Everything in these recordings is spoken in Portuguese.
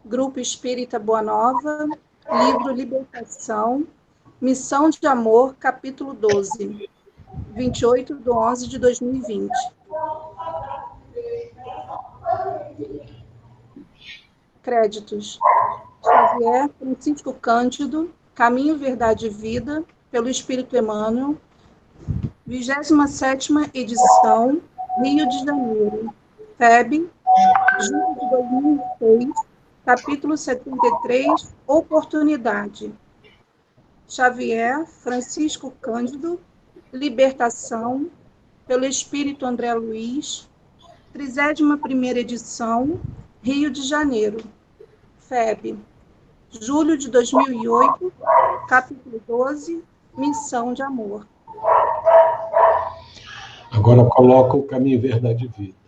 Grupo Espírita Boa Nova, livro Libertação, Missão de Amor, capítulo 12, 28/11/2020. Créditos: Xavier Francisco Cândido, Caminho, Verdade e Vida, pelo Espírito Emmanuel, 27ª edição, Rio de Janeiro, FEB, julho de 2006, capítulo 73, Oportunidade. Xavier Francisco Cândido, Libertação, pelo Espírito André Luiz, 31ª edição, Rio de Janeiro, FEB, julho de 2008, capítulo 12, Missão de Amor. Agora coloca o Caminho, Verdade e Vida.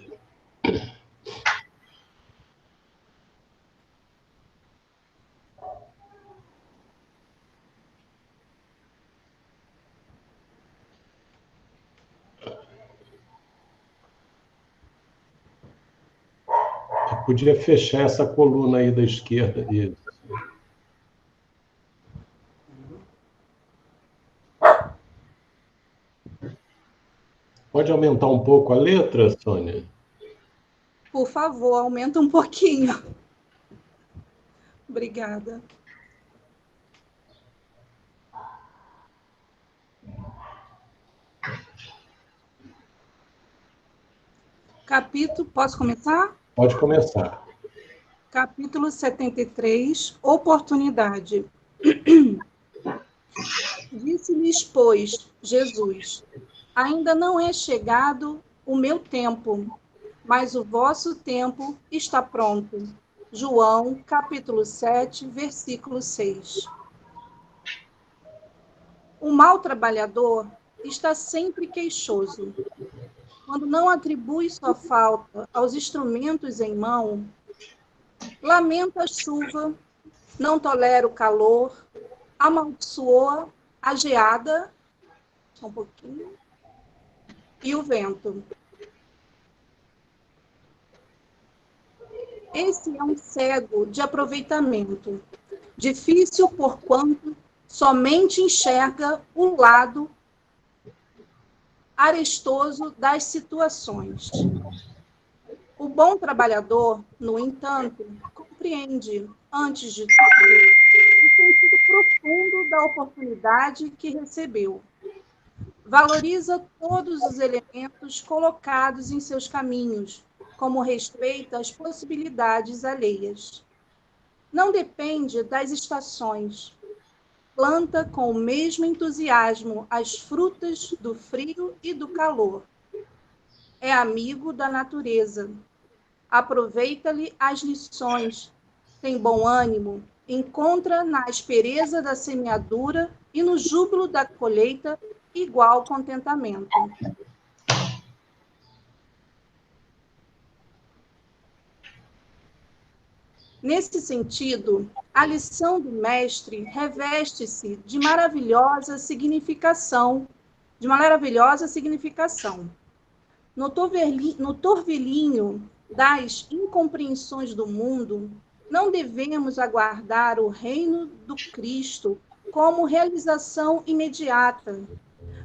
Eu podia fechar essa coluna aí da esquerda. Isso. Pode aumentar um pouco a letra, Sônia? Por favor, aumenta um pouquinho. Obrigada. Capítulo, posso começar? Pode começar. Capítulo 73, Oportunidade. Disse-lhes, pois, Jesus: ainda não é chegado o meu tempo, mas o vosso tempo está pronto. João, capítulo 7, versículo 6. O mau trabalhador está sempre queixoso. Quando não atribui sua falta aos instrumentos em mão, lamenta a chuva, não tolera o calor, amaldiçoa a geada, só um pouquinho, e o vento. Esse é um cego de aproveitamento, difícil porquanto somente enxerga o lado arestoso das situações. O bom trabalhador, no entanto, compreende, antes de tudo, o sentido profundo da oportunidade que recebeu. Valoriza todos os elementos colocados em seus caminhos, como respeita as possibilidades alheias. Não depende das estações. Planta com o mesmo entusiasmo as frutas do frio e do calor. É amigo da natureza. Aproveita-lhe as lições. Tem bom ânimo. Encontra na aspereza da semeadura e no júbilo da colheita igual contentamento. Nesse sentido, a lição do mestre reveste-se de maravilhosa significação. No turvelinho das incompreensões do mundo, não devemos aguardar o reino do Cristo como realização imediata,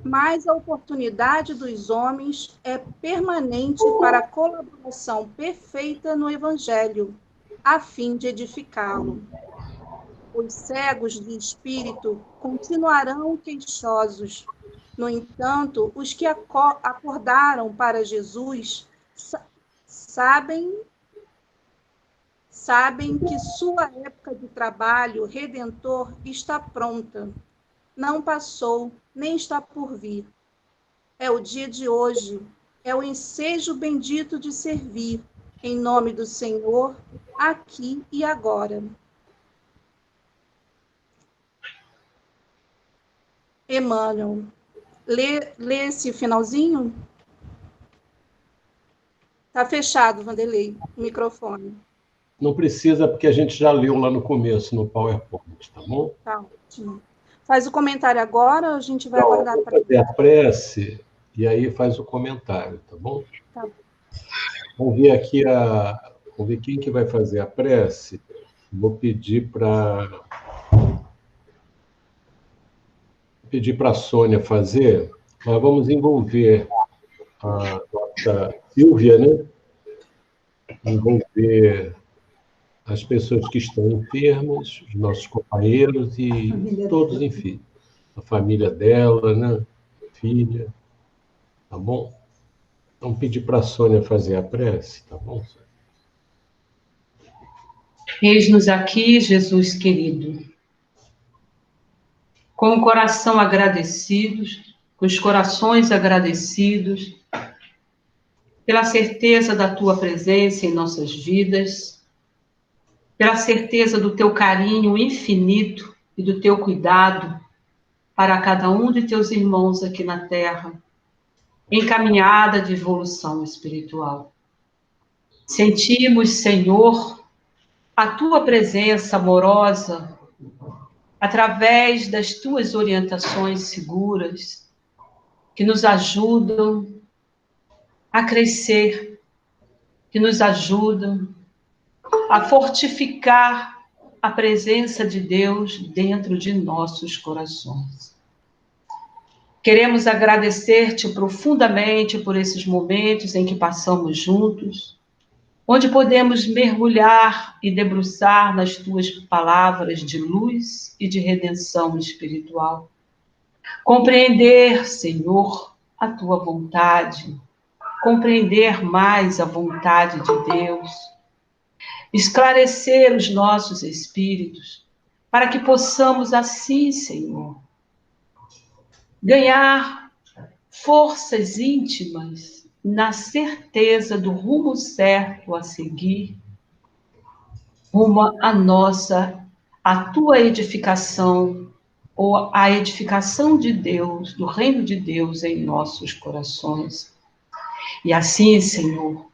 mas a oportunidade dos homens é permanente para a colaboração perfeita no Evangelho, a fim de edificá-lo. Os cegos de espírito continuarão queixosos. No entanto, os que acordaram para Jesus sabem que sua época de trabalho redentor está pronta. Não passou, nem está por vir. É o dia de hoje, é o ensejo bendito de servir, em nome do Senhor, aqui e agora. Emmanuel, lê esse finalzinho? Está fechado, Vanderlei, o microfone. Não precisa, porque a gente já leu lá no começo, no PowerPoint, tá bom? Tá ótimo. Faz o comentário agora, a gente vai aguardar para fazer a prece e aí faz o comentário, tá bom? Tá. Vamos ver aqui vamos ver quem que vai fazer a prece. Vou pedir para a Sônia fazer. Nós vamos envolver a nossa Silvia, né? Envolver as pessoas que estão enfermas, os nossos companheiros e todos, enfim, a família dela, né? Filha, tá bom? Vamos pedir para a Sônia fazer a prece, tá bom? Eis-nos aqui, Jesus querido, com o coração agradecidos, com os corações agradecidos, pela certeza da tua presença em nossas vidas, pela certeza do teu carinho infinito e do teu cuidado para cada um de teus irmãos aqui na Terra, em caminhada de evolução espiritual. Sentimos, Senhor, a tua presença amorosa através das tuas orientações seguras que nos ajudam a crescer, que nos ajudam a fortificar a presença de Deus dentro de nossos corações. Queremos agradecer-te profundamente por esses momentos em que passamos juntos, onde podemos mergulhar e debruçar nas tuas palavras de luz e de redenção espiritual. Compreender, Senhor, a tua vontade, compreender mais a vontade de Deus, esclarecer os nossos espíritos, para que possamos assim, Senhor, ganhar forças íntimas na certeza do rumo certo a seguir, rumo a tua edificação, ou a edificação de Deus, do reino de Deus em nossos corações. E assim, Senhor,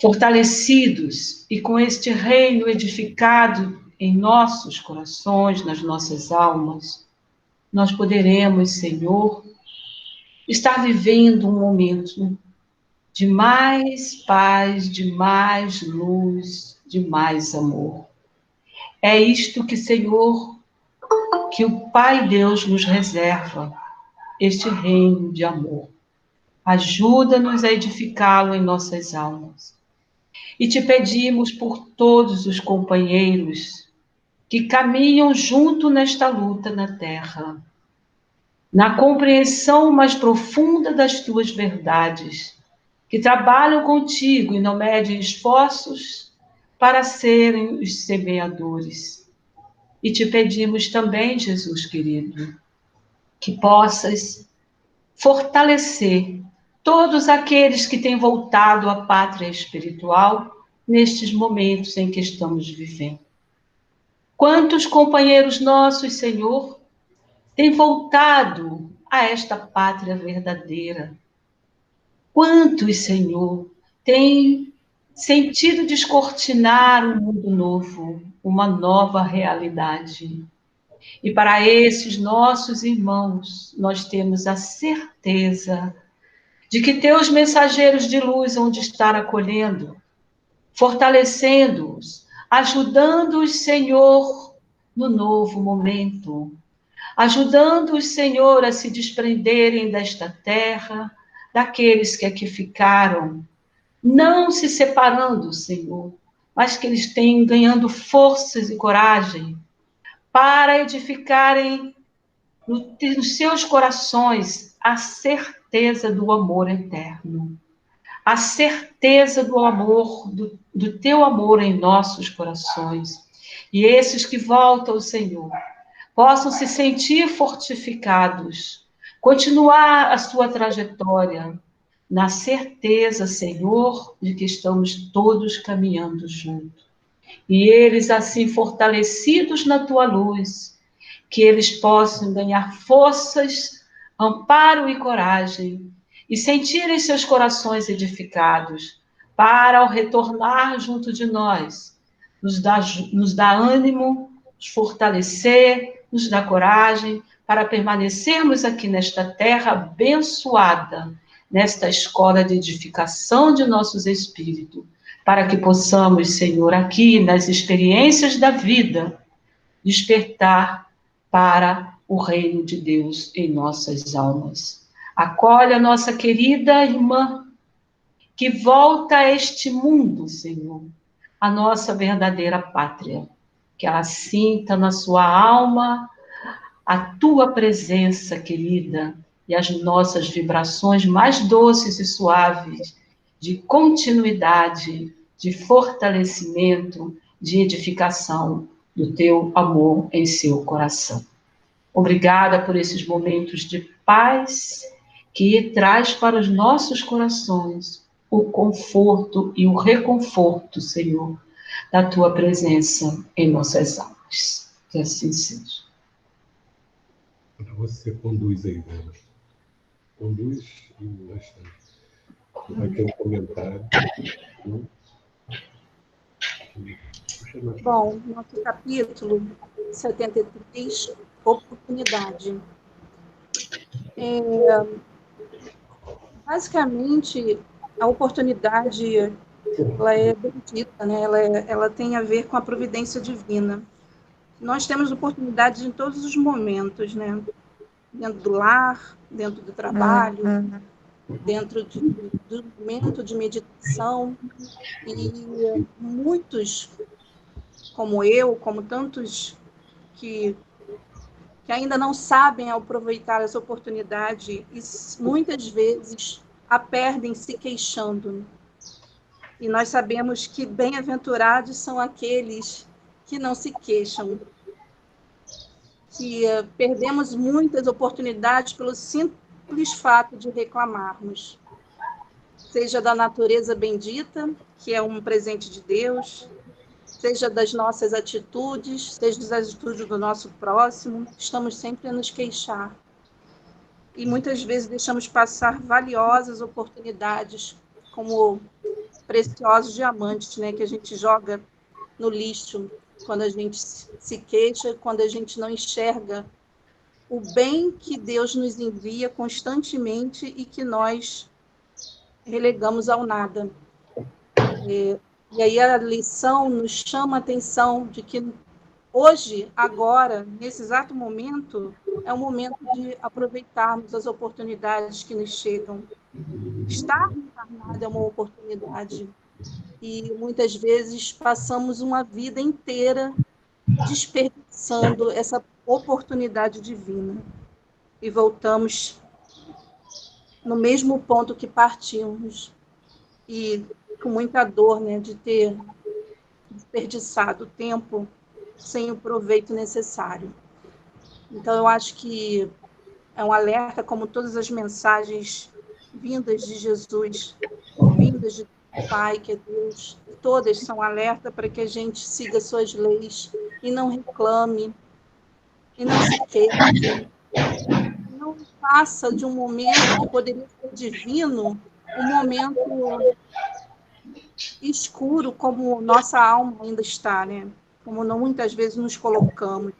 fortalecidos e com este reino edificado em nossos corações, nas nossas almas, nós poderemos, Senhor, estar vivendo um momento de mais paz, de mais luz, de mais amor. É isto que, Senhor, que o Pai Deus nos reserva, este reino de amor. Ajuda-nos a edificá-lo em nossas almas. E te pedimos por todos os companheiros que caminham junto nesta luta na Terra, na compreensão mais profunda das tuas verdades, que trabalham contigo e não medem esforços para serem os semeadores. E te pedimos também, Jesus querido, que possas fortalecer todos aqueles que têm voltado à pátria espiritual nestes momentos em que estamos vivendo. Quantos companheiros nossos, Senhor, têm voltado a esta pátria verdadeira? Quantos, Senhor, têm sentido descortinar um mundo novo, uma nova realidade? E para esses nossos irmãos, nós temos a certeza de que teus mensageiros de luz vão de estar acolhendo, fortalecendo-os, ajudando-os, Senhor, no novo momento, ajudando-os, Senhor, a se desprenderem desta terra, daqueles que aqui ficaram, não se separando, Senhor, mas que eles tenham ganhando forças e coragem para edificarem nos seus corações a certeza do amor eterno, a certeza do amor, do teu amor em nossos corações. E esses que voltam ao Senhor possam se sentir fortificados, continuar a sua trajetória, na certeza, Senhor, de que estamos todos caminhando juntos. E eles, assim, fortalecidos na tua luz, que eles possam ganhar forças, amparo e coragem, e sentirem seus corações edificados, para, ao retornar junto de nós, nos dar ânimo, nos fortalecer, nos dar coragem, para permanecermos aqui nesta terra abençoada, nesta escola de edificação de nossos espíritos, para que possamos, Senhor, aqui nas experiências da vida, despertar para o reino de Deus em nossas almas. Acolhe a nossa querida irmã, que volta a este mundo, Senhor, a nossa verdadeira pátria. Que ela sinta na sua alma a tua presença, querida, e as nossas vibrações mais doces e suaves, de continuidade, de fortalecimento, de edificação do teu amor em seu coração. Obrigada por esses momentos de paz que traz para os nossos corações o conforto e o reconforto, Senhor, da tua presença em nossas almas. Que assim seja. Você conduz aí, Vera. Conduz e nós vai ter um comentário. Bom, nosso capítulo 73, oportunidade. Basicamente, a oportunidade ela é bendita, né? Ela tem a ver com a providência divina. Nós temos oportunidades em todos os momentos, né? Dentro do lar, dentro do trabalho, dentro do momento de meditação. E muitos, como eu, como tantos que ainda não sabem aproveitar essa oportunidade e muitas vezes a perdem se queixando. E nós sabemos que bem-aventurados são aqueles que não se queixam, que perdemos muitas oportunidades pelo simples fato de reclamarmos, seja da natureza bendita, que é um presente de Deus, seja das nossas atitudes, seja das atitudes do nosso próximo, estamos sempre a nos queixar. E muitas vezes deixamos passar valiosas oportunidades, como preciosos diamantes, né, que a gente joga no lixo quando a gente se queixa, quando a gente não enxerga o bem que Deus nos envia constantemente e que nós relegamos ao nada. E aí a lição nos chama a atenção de que hoje, agora, nesse exato momento, é o momento de aproveitarmos as oportunidades que nos chegam. Estar encarnado é uma oportunidade. E muitas vezes passamos uma vida inteira desperdiçando essa oportunidade divina. E voltamos no mesmo ponto que partimos. E com muita dor, né, de ter desperdiçado tempo sem o proveito necessário. Então, eu acho que é um alerta, como todas as mensagens vindas de Jesus, vindas de Pai, que é Deus, todas são alerta para que a gente siga suas leis e não reclame, e não se queixe, não faça de um momento que poderia ser divino um momento escuro, como nossa alma ainda está, né? Como não, muitas vezes nos colocamos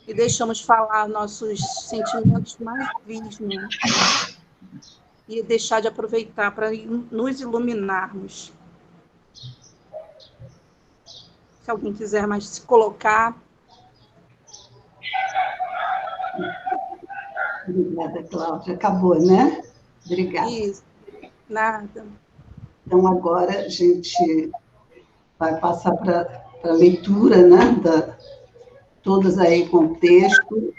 e deixamos falar nossos sentimentos mais vis, né? E deixar de aproveitar para nos iluminarmos. Se alguém quiser mais se colocar. Obrigada, Cláudia. Acabou, né? Obrigada. Isso, nada. Então, agora a gente vai passar para a leitura, né? Todas aí com texto.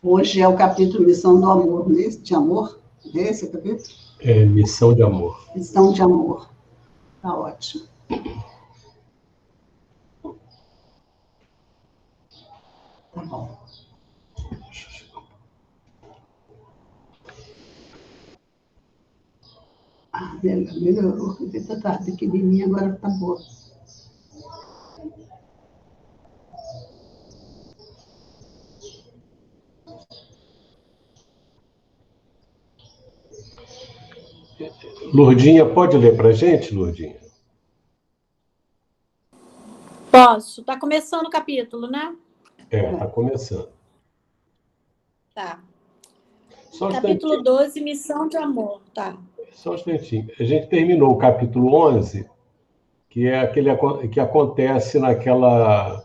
Hoje é o capítulo Missão do Amor, né? De amor? Esse capítulo? É, Missão de Amor. Missão de Amor. Tá ótimo. Tá bom. Melhorou. A vida tá pequenininha, agora tá boa. Lourdinha, pode ler para a gente, Lourdinha? Posso. Está começando o capítulo, né? Está começando. Tá. Só Capítulo 12, Missão de Amor. Tá. Só um instantinho. A gente terminou o capítulo 11, que é aquele que acontece naquela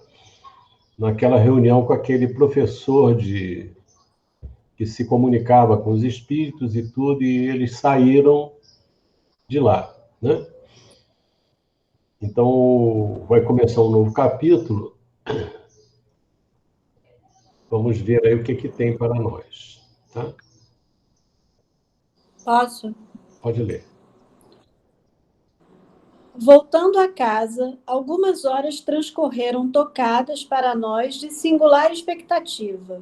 reunião com aquele professor que se comunicava com os espíritos e tudo, e eles saíram de lá, né? Então, vai começar um novo capítulo. Vamos ver aí o que tem para nós, tá? Posso? Pode ler. Voltando a casa, algumas horas transcorreram tocadas para nós de singular expectativa.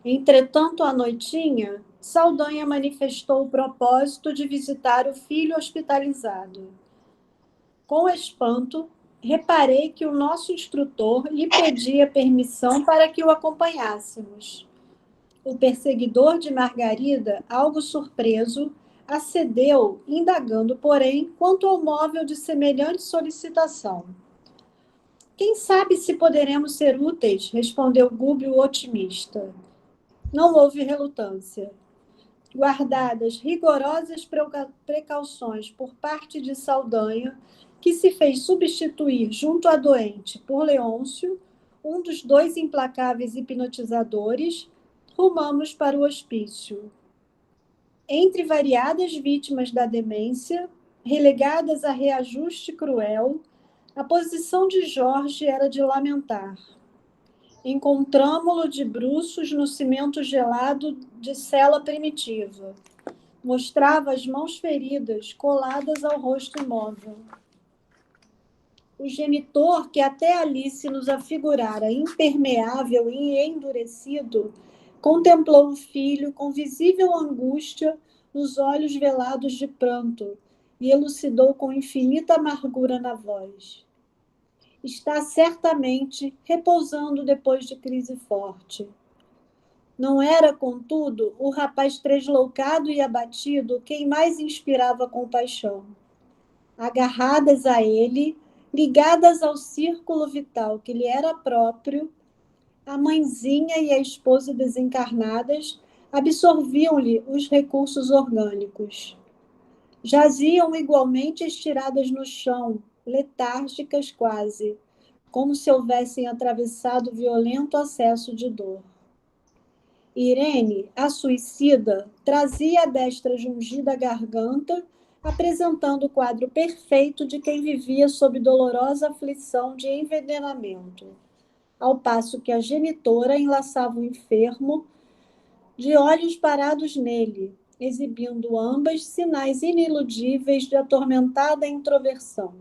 Entretanto, à noitinha, Saldanha manifestou o propósito de visitar o filho hospitalizado. Com espanto, reparei que o nosso instrutor lhe pedia permissão para que o acompanhássemos. O perseguidor de Margarida, algo surpreso, acedeu, indagando, porém, quanto ao móvel de semelhante solicitação. Quem sabe se poderemos ser úteis, respondeu Gúbio otimista. Não houve relutância. Guardadas rigorosas precauções por parte de Saldanha, que se fez substituir junto à doente por Leôncio, um dos dois implacáveis hipnotizadores, rumamos para o hospício. Entre variadas vítimas da demência, relegadas a reajuste cruel, a posição de Jorge era de lamentar. Encontramo-lo de bruços no cimento gelado de cela primitiva. Mostrava as mãos feridas coladas ao rosto imóvel. O genitor, que até ali se nos afigurara impermeável e endurecido, contemplou o filho com visível angústia nos olhos velados de pranto e elucidou com infinita amargura na voz. Está certamente repousando depois de crise forte. Não era, contudo, o rapaz tresloucado e abatido quem mais inspirava compaixão. Agarradas a ele, ligadas ao círculo vital que lhe era próprio, a mãezinha e a esposa desencarnadas absorviam-lhe os recursos orgânicos. Jaziam igualmente estiradas no chão, letárgicas quase, como se houvessem atravessado violento acesso de dor. Irene, a suicida, trazia a destra jungida garganta, apresentando o quadro perfeito de quem vivia sob dolorosa aflição de envenenamento, ao passo que a genitora enlaçava o enfermo, de olhos parados nele, exibindo ambas sinais iniludíveis de atormentada introversão.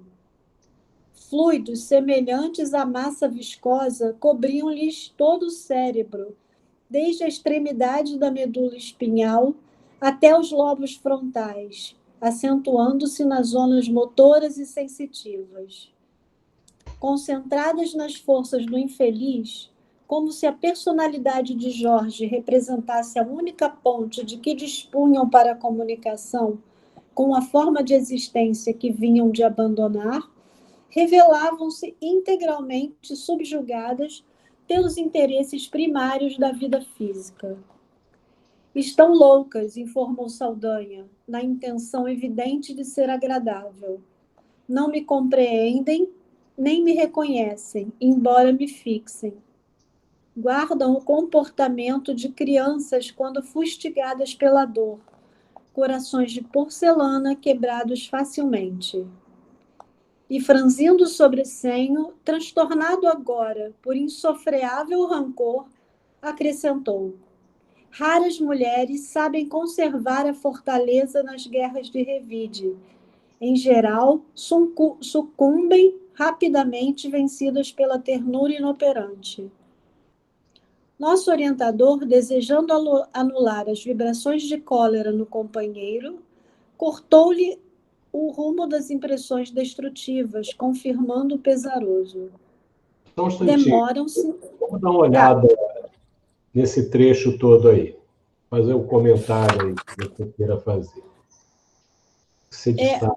Fluidos semelhantes à massa viscosa cobriam-lhes todo o cérebro, desde a extremidade da medula espinhal até os lobos frontais, acentuando-se nas zonas motoras e sensitivas. Concentradas nas forças do infeliz, como se a personalidade de Jorge representasse a única ponte de que dispunham para a comunicação com a forma de existência que vinham de abandonar, revelavam-se integralmente subjugadas pelos interesses primários da vida física. Estão loucas, informou Saldanha, na intenção evidente de ser agradável. Não me compreendem, nem me reconhecem, embora me fixem. Guardam o comportamento de crianças quando fustigadas pela dor, corações de porcelana quebrados facilmente. E franzindo o sobrecenho, transtornado agora por insofreável rancor, acrescentou: raras mulheres sabem conservar a fortaleza nas guerras de revide. Em geral, sucumbem rapidamente vencidas pela ternura inoperante. Nosso orientador, desejando anular as vibrações de cólera no companheiro, cortou-lhe o rumo das impressões destrutivas, confirmando o pesaroso. Então, um instantinho. Demoram-se... Vamos dar uma olhada nesse trecho todo aí. Fazer um comentário aí que você queira fazer. Você destaca.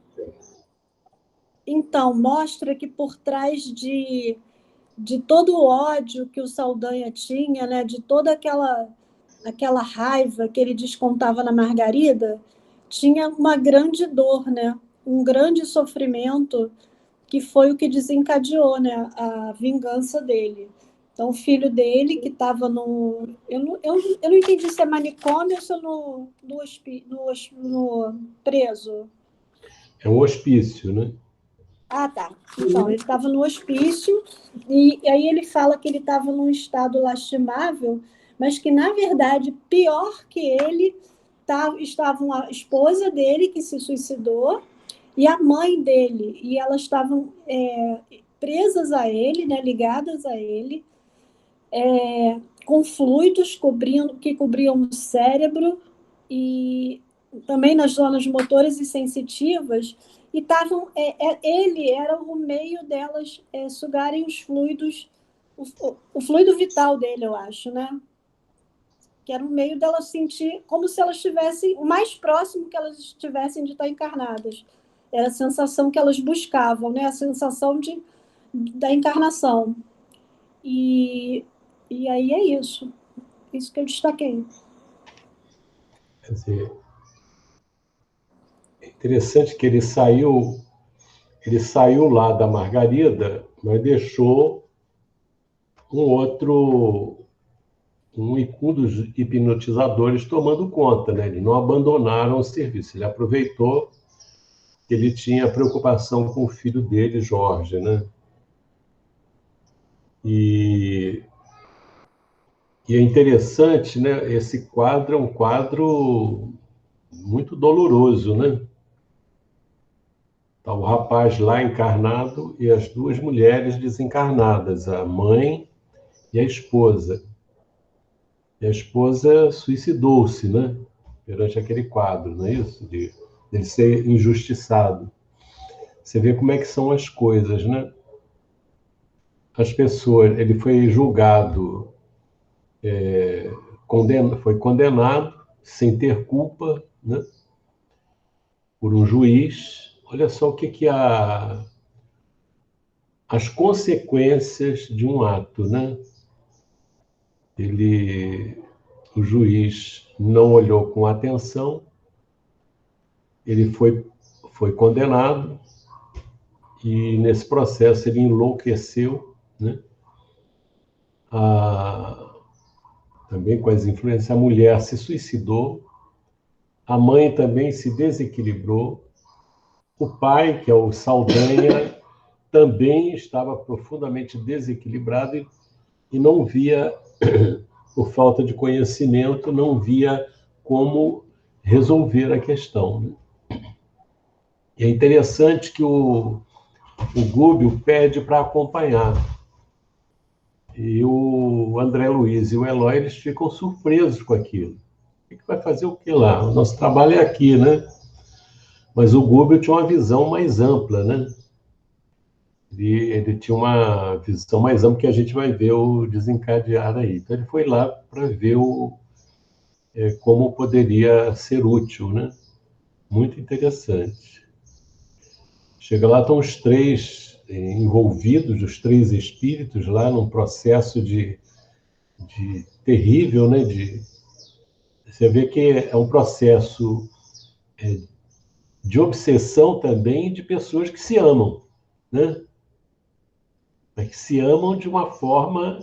Então, mostra que por trás de todo o ódio que o Saldanha tinha, né, de toda aquela raiva que ele descontava na Margarida, tinha uma grande dor, né? Um grande sofrimento, que foi o que desencadeou, né, a vingança dele. Então, o filho dele, que estava no... Eu não entendi se é manicômio ou se é no preso. É um hospício, né? Ah, tá. Então, ele estava no hospício, e aí ele fala que ele estava num estado lastimável, mas que, na verdade, pior que ele, estavam a esposa dele, que se suicidou, e a mãe dele. E elas estavam presas a ele, né, ligadas a ele, com fluidos que cobriam o cérebro e também nas zonas motoras e sensitivas, e estavam, ele era o meio delas sugarem os fluidos, o fluido vital dele, eu acho, né? Que era o meio delas sentir como se elas estivessem, o mais próximo que elas estivessem de estar encarnadas. Era a sensação que elas buscavam, né? A sensação da encarnação. E aí é isso que eu destaquei. Quer dizer, é interessante que ele saiu lá da Margarida, mas deixou um dos hipnotizadores tomando conta, né? Eles não abandonaram o serviço. Ele aproveitou que ele tinha preocupação com o filho dele, Jorge, né? E é interessante, né? Esse quadro é um quadro muito doloroso, né? Tá o rapaz lá encarnado e as duas mulheres desencarnadas, a mãe e a esposa. E a esposa suicidou-se, né? Perante aquele quadro, não é isso? De ele ser injustiçado. Você vê como é que são as coisas, né? As pessoas, ele foi julgado, foi condenado sem ter culpa, né? Por um juiz. Olha só o que as consequências de um ato, né? O juiz não olhou com atenção, ele foi condenado e nesse processo ele enlouqueceu, né? Também com as influências, a mulher se suicidou, a mãe também se desequilibrou, o pai, que é o Saldanha, também estava profundamente desequilibrado e não via, por falta de conhecimento, não via como resolver a questão, né? E é interessante que o Gúbio pede para acompanhar. E o André Luiz e o Eloy, eles ficam surpresos com aquilo. O que vai fazer o que lá? O nosso trabalho é aqui, né? Mas o Gúbio tinha uma visão mais ampla, né? Ele tinha uma visão mais ampla que a gente vai ver o desencadear aí. Então ele foi lá para ver como poderia ser útil, né? Muito interessante. Chega lá, estão os três envolvidos, os três espíritos lá num processo de terrível, né? Você vê que é um processo de obsessão também de pessoas que se amam, né? Mas que se amam de uma forma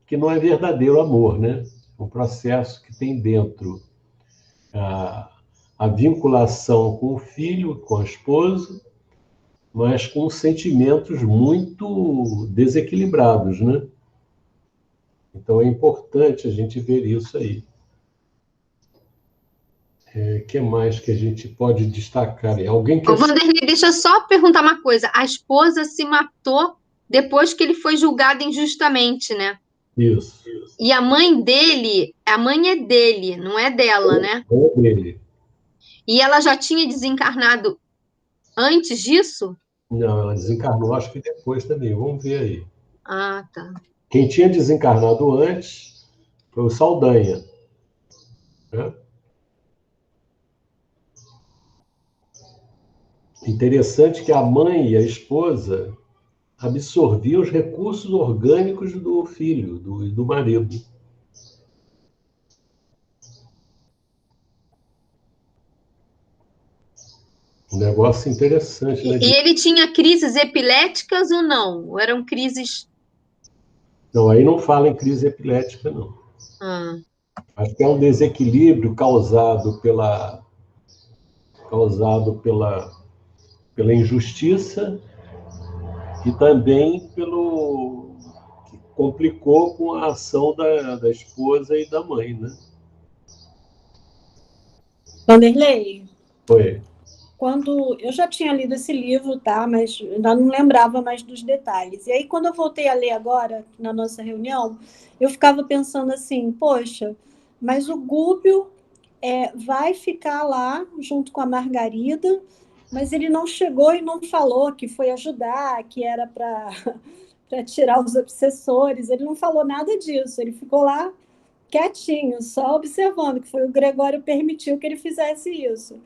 que não é verdadeiro amor, né? Um processo que tem dentro a vinculação com o filho, com a esposa, mas com sentimentos muito desequilibrados, né? Então é importante a gente ver isso aí. O que mais que a gente pode destacar? Alguém quer... Ô, Vanderlei, deixa eu só perguntar uma coisa. A esposa se matou depois que ele foi julgado injustamente, né? Isso. E a mãe é dele, não é dela, né? É dele. E ela já tinha desencarnado antes disso? Não, ela desencarnou, acho que depois também. Vamos ver aí. Ah, tá. Quem tinha desencarnado antes foi o Saldanha, né? Interessante que a mãe e a esposa absorviam os recursos orgânicos do filho, do marido. Um negócio interessante, né? E ele tinha crises epiléticas ou não? Ou eram crises... Não, aí não fala em crise epilética, não. Acho que é um desequilíbrio pela injustiça e também pelo que complicou com a ação da esposa e da mãe, né? Vanderlei, Foi. quando eu já tinha lido esse livro, tá? Mas ainda não lembrava mais dos detalhes. E aí, quando eu voltei a ler agora, na nossa reunião, eu ficava pensando assim, poxa, mas o Gúbio vai ficar lá junto com a Margarida, mas ele não chegou e não falou que foi ajudar, que era para tirar os obsessores, ele não falou nada disso, ele ficou lá quietinho, só observando, que foi o Gregório permitiu que ele fizesse isso.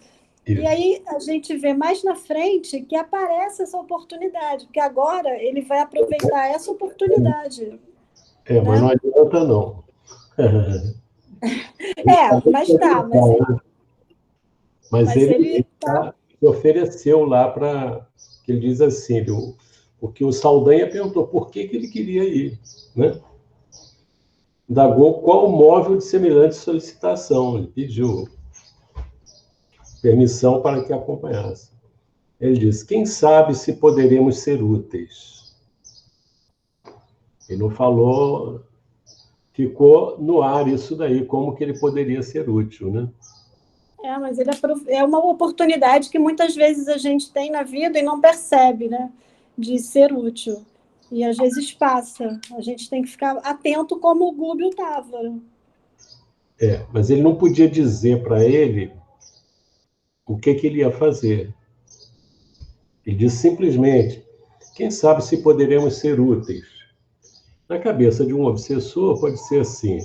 E aí a gente vê mais na frente que aparece essa oportunidade, porque agora ele vai aproveitar essa oportunidade. Mas não adianta, não. Mas ele se ofereceu lá para... Ele diz assim, porque o Saldanha perguntou por que ele queria ir, né? Indagou qual o móvel de semelhante solicitação. Ele pediu permissão para que acompanhasse. Ele disse, quem sabe se poderemos ser úteis. Ele não falou, ficou no ar isso daí, como que ele poderia ser útil, né? Mas ele é uma oportunidade que muitas vezes a gente tem na vida e não percebe, né? De ser útil. E às vezes passa. A gente tem que ficar atento como o Gúbio estava. Mas ele não podia dizer para ele o que ele ia fazer. Ele disse simplesmente, quem sabe se poderemos ser úteis. Na cabeça de um obsessor pode ser assim,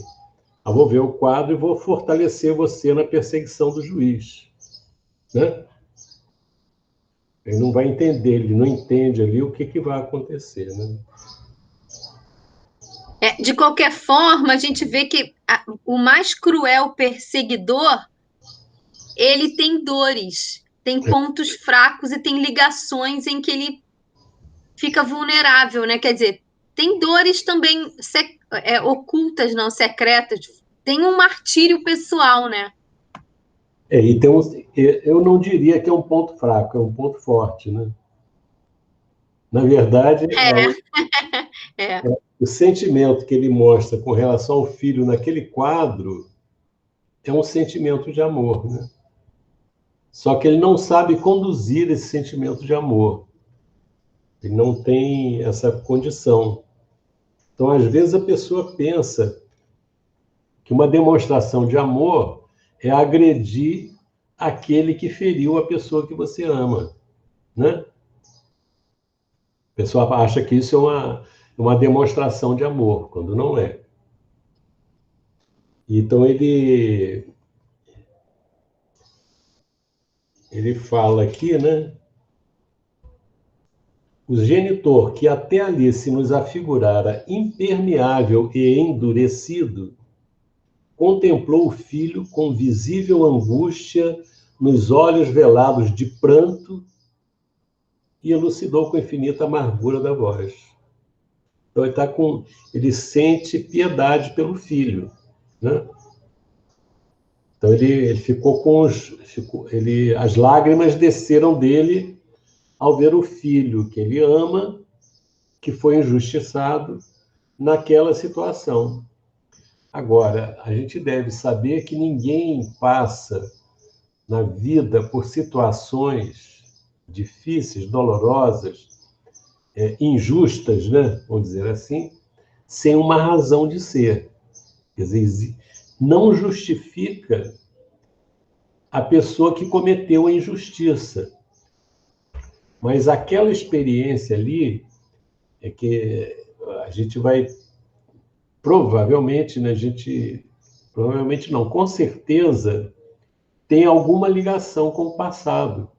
eu vou ver o quadro e vou fortalecer você na perseguição do juiz, né? Ele não vai entender, ele não entende ali o que vai acontecer, né? De qualquer forma, a gente vê que o mais cruel perseguidor, ele tem dores, tem pontos fracos e tem ligações em que ele fica vulnerável, né? Quer dizer, tem dores também ocultas, não, secretas. Tem um martírio pessoal, né? E eu não diria que é um ponto fraco, é um ponto forte, né? Na verdade, o sentimento que ele mostra com relação ao filho naquele quadro é um sentimento de amor, né? Só que ele não sabe conduzir esse sentimento de amor. Ele não tem essa condição. Então, às vezes, a pessoa pensa que uma demonstração de amor é agredir aquele que feriu a pessoa que você ama, né? A pessoa acha que isso é uma demonstração de amor, quando não é. Então, ele fala aqui, né? O genitor, que até ali se nos afigurara impermeável e endurecido, contemplou o filho com visível angústia nos olhos velados de pranto e elucidou com infinita amargura da voz. Então ele sente piedade pelo filho, né? Então ele ficou as lágrimas desceram dele ao ver o filho que ele ama, que foi injustiçado naquela situação. Agora, a gente deve saber que ninguém passa na vida por situações difíceis, dolorosas, injustas, né? Vamos dizer assim, sem uma razão de ser. Quer dizer, não justifica a pessoa que cometeu a injustiça. Mas aquela experiência ali é que a gente vai provavelmente, né, provavelmente não, com certeza tem alguma ligação com o passado,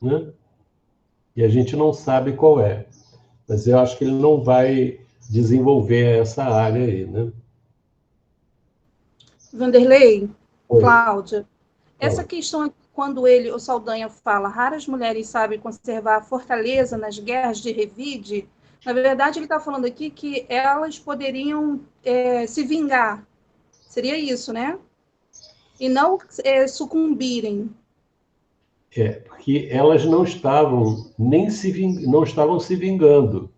né? E a gente não sabe qual é. Mas eu acho que ele não vai desenvolver essa área aí, né? Vanderlei, Cláudia, essa questão aqui quando o Saldanha fala raras mulheres sabem conservar a fortaleza nas guerras de revide, na verdade ele está falando aqui que elas poderiam se vingar. Seria isso, né? E não sucumbirem. Porque elas não estavam não estavam se vingando,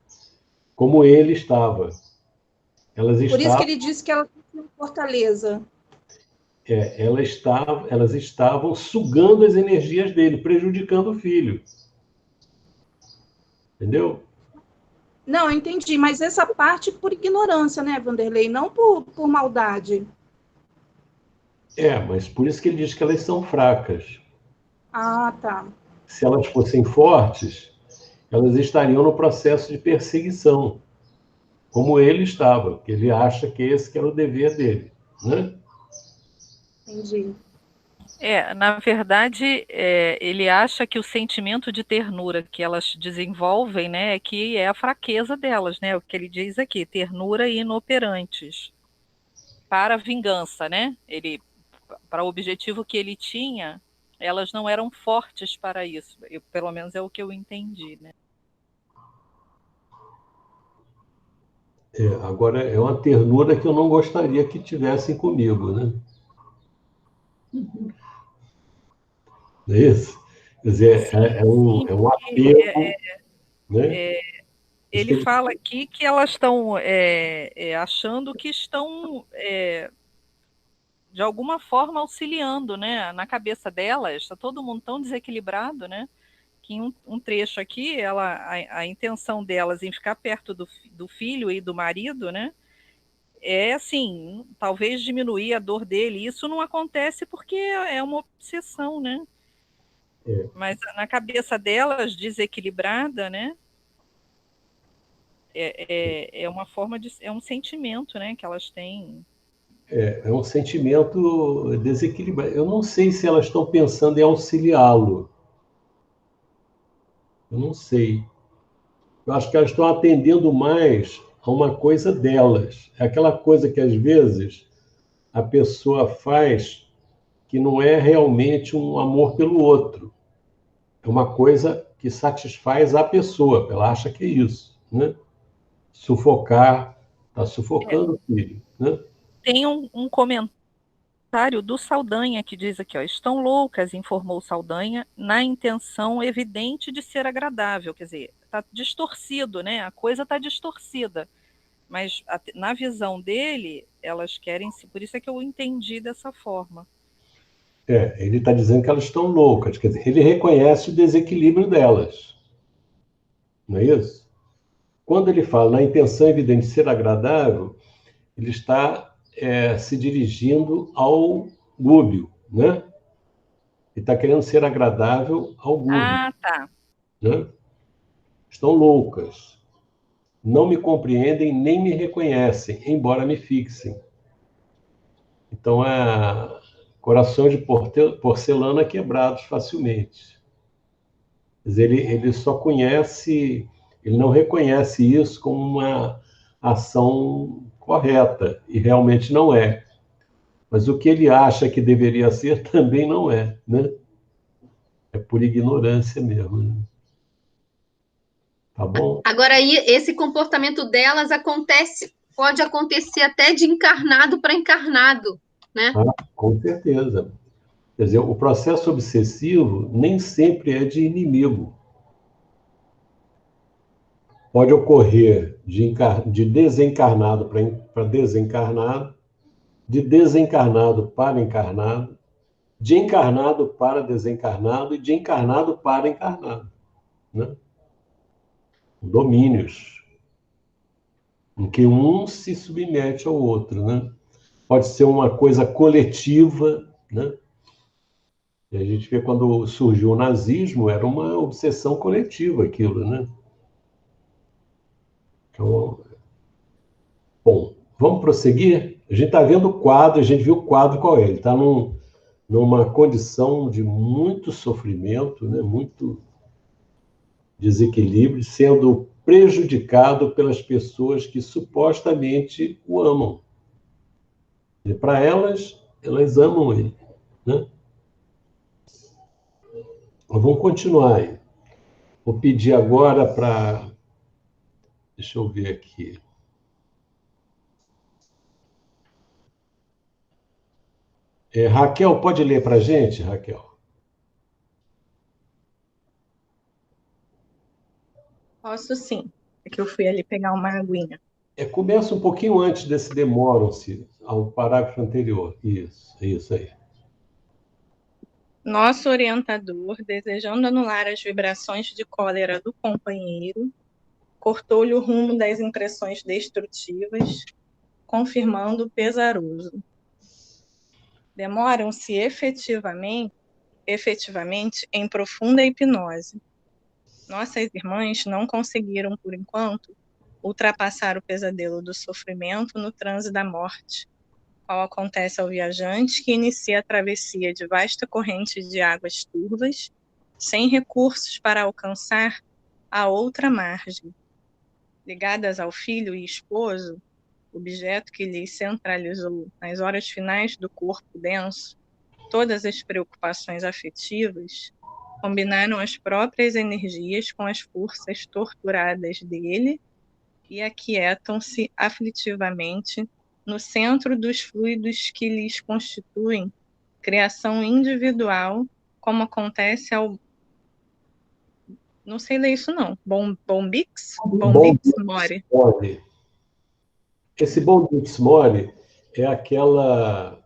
como ele estava. Por isso que ele disse que elas tinham fortaleza. Elas estavam sugando as energias dele, prejudicando o filho. Entendeu? Não, eu entendi, mas essa parte por ignorância, né, Vanderlei? Não por maldade. Mas por isso que ele diz que elas são fracas. Ah, tá. Se elas fossem fortes, elas estariam no processo de perseguição, como ele estava, porque ele acha que esse que era o dever dele, né? Entendi. Na verdade, ele acha que o sentimento de ternura que elas desenvolvem, né, que é a fraqueza delas, né? O que ele diz aqui, ternura e inoperantes para a vingança, né? Para o objetivo que ele tinha, elas não eram fortes para isso. Pelo menos é o que eu entendi, né? Agora, é uma ternura que eu não gostaria que tivessem comigo, né? Não é isso? Quer dizer, é um apego, né? Ele fala aqui que elas estão achando que estão, de alguma forma, auxiliando, né? Na cabeça delas, está todo mundo tão desequilibrado, né? Que em um trecho aqui, a intenção delas em ficar perto do filho e do marido, né? É assim, talvez diminuir a dor dele. Isso não acontece porque é uma obsessão, né? Mas na cabeça delas, desequilibrada, né? É uma forma de... É um sentimento, né? Que elas têm. É um sentimento desequilibrado. Eu não sei se elas estão pensando em auxiliá-lo. Eu não sei. Eu acho que elas estão atendendo mais a uma coisa delas. É aquela coisa que, às vezes, a pessoa faz que não é realmente um amor pelo outro. É uma coisa que satisfaz a pessoa. Ela acha que é isso, né? Sufocar, está sufocando o filho, né? Tem um comentário do Saldanha que diz aqui, ó, estão loucas, informou Saldanha, na intenção evidente de ser agradável. Quer dizer, está distorcido, né? A coisa está distorcida. Mas na visão dele, elas querem se... Por isso é que eu entendi dessa forma. Ele está dizendo que elas estão loucas. Quer dizer, ele reconhece o desequilíbrio delas. Não é isso? Quando ele fala na intenção evidente de ser agradável, ele está se dirigindo ao Gúbio, né? Ele está querendo ser agradável ao Gúbio. Ah, tá. Né? Estão loucas. Não me compreendem nem me reconhecem, embora me fixem. Então, corações de porcelana quebrados facilmente. Quer dizer, ele só conhece, ele não reconhece isso como uma ação correta, e realmente não é. Mas o que ele acha que deveria ser também não é, né? É por ignorância mesmo. Né? Tá bom? Agora, aí, esse comportamento delas pode acontecer até de encarnado para encarnado, né? Com certeza. Quer dizer, o processo obsessivo nem sempre é de inimigo. Pode ocorrer de desencarnado para desencarnado, de desencarnado para encarnado, de encarnado para desencarnado e de encarnado para encarnado. Né? Domínios, em que um se submete ao outro. Né? Pode ser uma coisa coletiva, né? E a gente vê quando surgiu o nazismo, era uma obsessão coletiva aquilo, né? Então, bom, vamos prosseguir? A gente está vendo o quadro, a gente viu o quadro qual é. Ele está numa condição de muito sofrimento, né? Muito desequilíbrio, sendo prejudicado pelas pessoas que supostamente o amam. E para elas amam ele, né? Vamos continuar aí. Vou pedir agora para... Deixa eu ver aqui. Raquel, pode ler para a gente, Raquel? Posso sim. É que eu fui ali pegar uma aguinha. Começa um pouquinho antes desse demoram-se, ao parágrafo anterior. Isso aí. Nosso orientador, desejando anular as vibrações de cólera do companheiro, cortou-lhe o rumo das impressões destrutivas, confirmando o pesaroso. Demoram-se efetivamente em profunda hipnose. Nossas irmãs não conseguiram, por enquanto, ultrapassar o pesadelo do sofrimento no transe da morte, qual acontece ao viajante que inicia a travessia de vasta corrente de águas turvas, sem recursos para alcançar a outra margem. Ligadas ao filho e esposo, objeto que lhes centralizou nas horas finais do corpo denso, todas as preocupações afetivas, combinaram as próprias energias com as forças torturadas dele e aquietam-se aflitivamente no centro dos fluidos que lhes constituem criação individual, como acontece ao... Não sei ler isso, não. Bombix Mori. Esse Bombix Mori é aquela...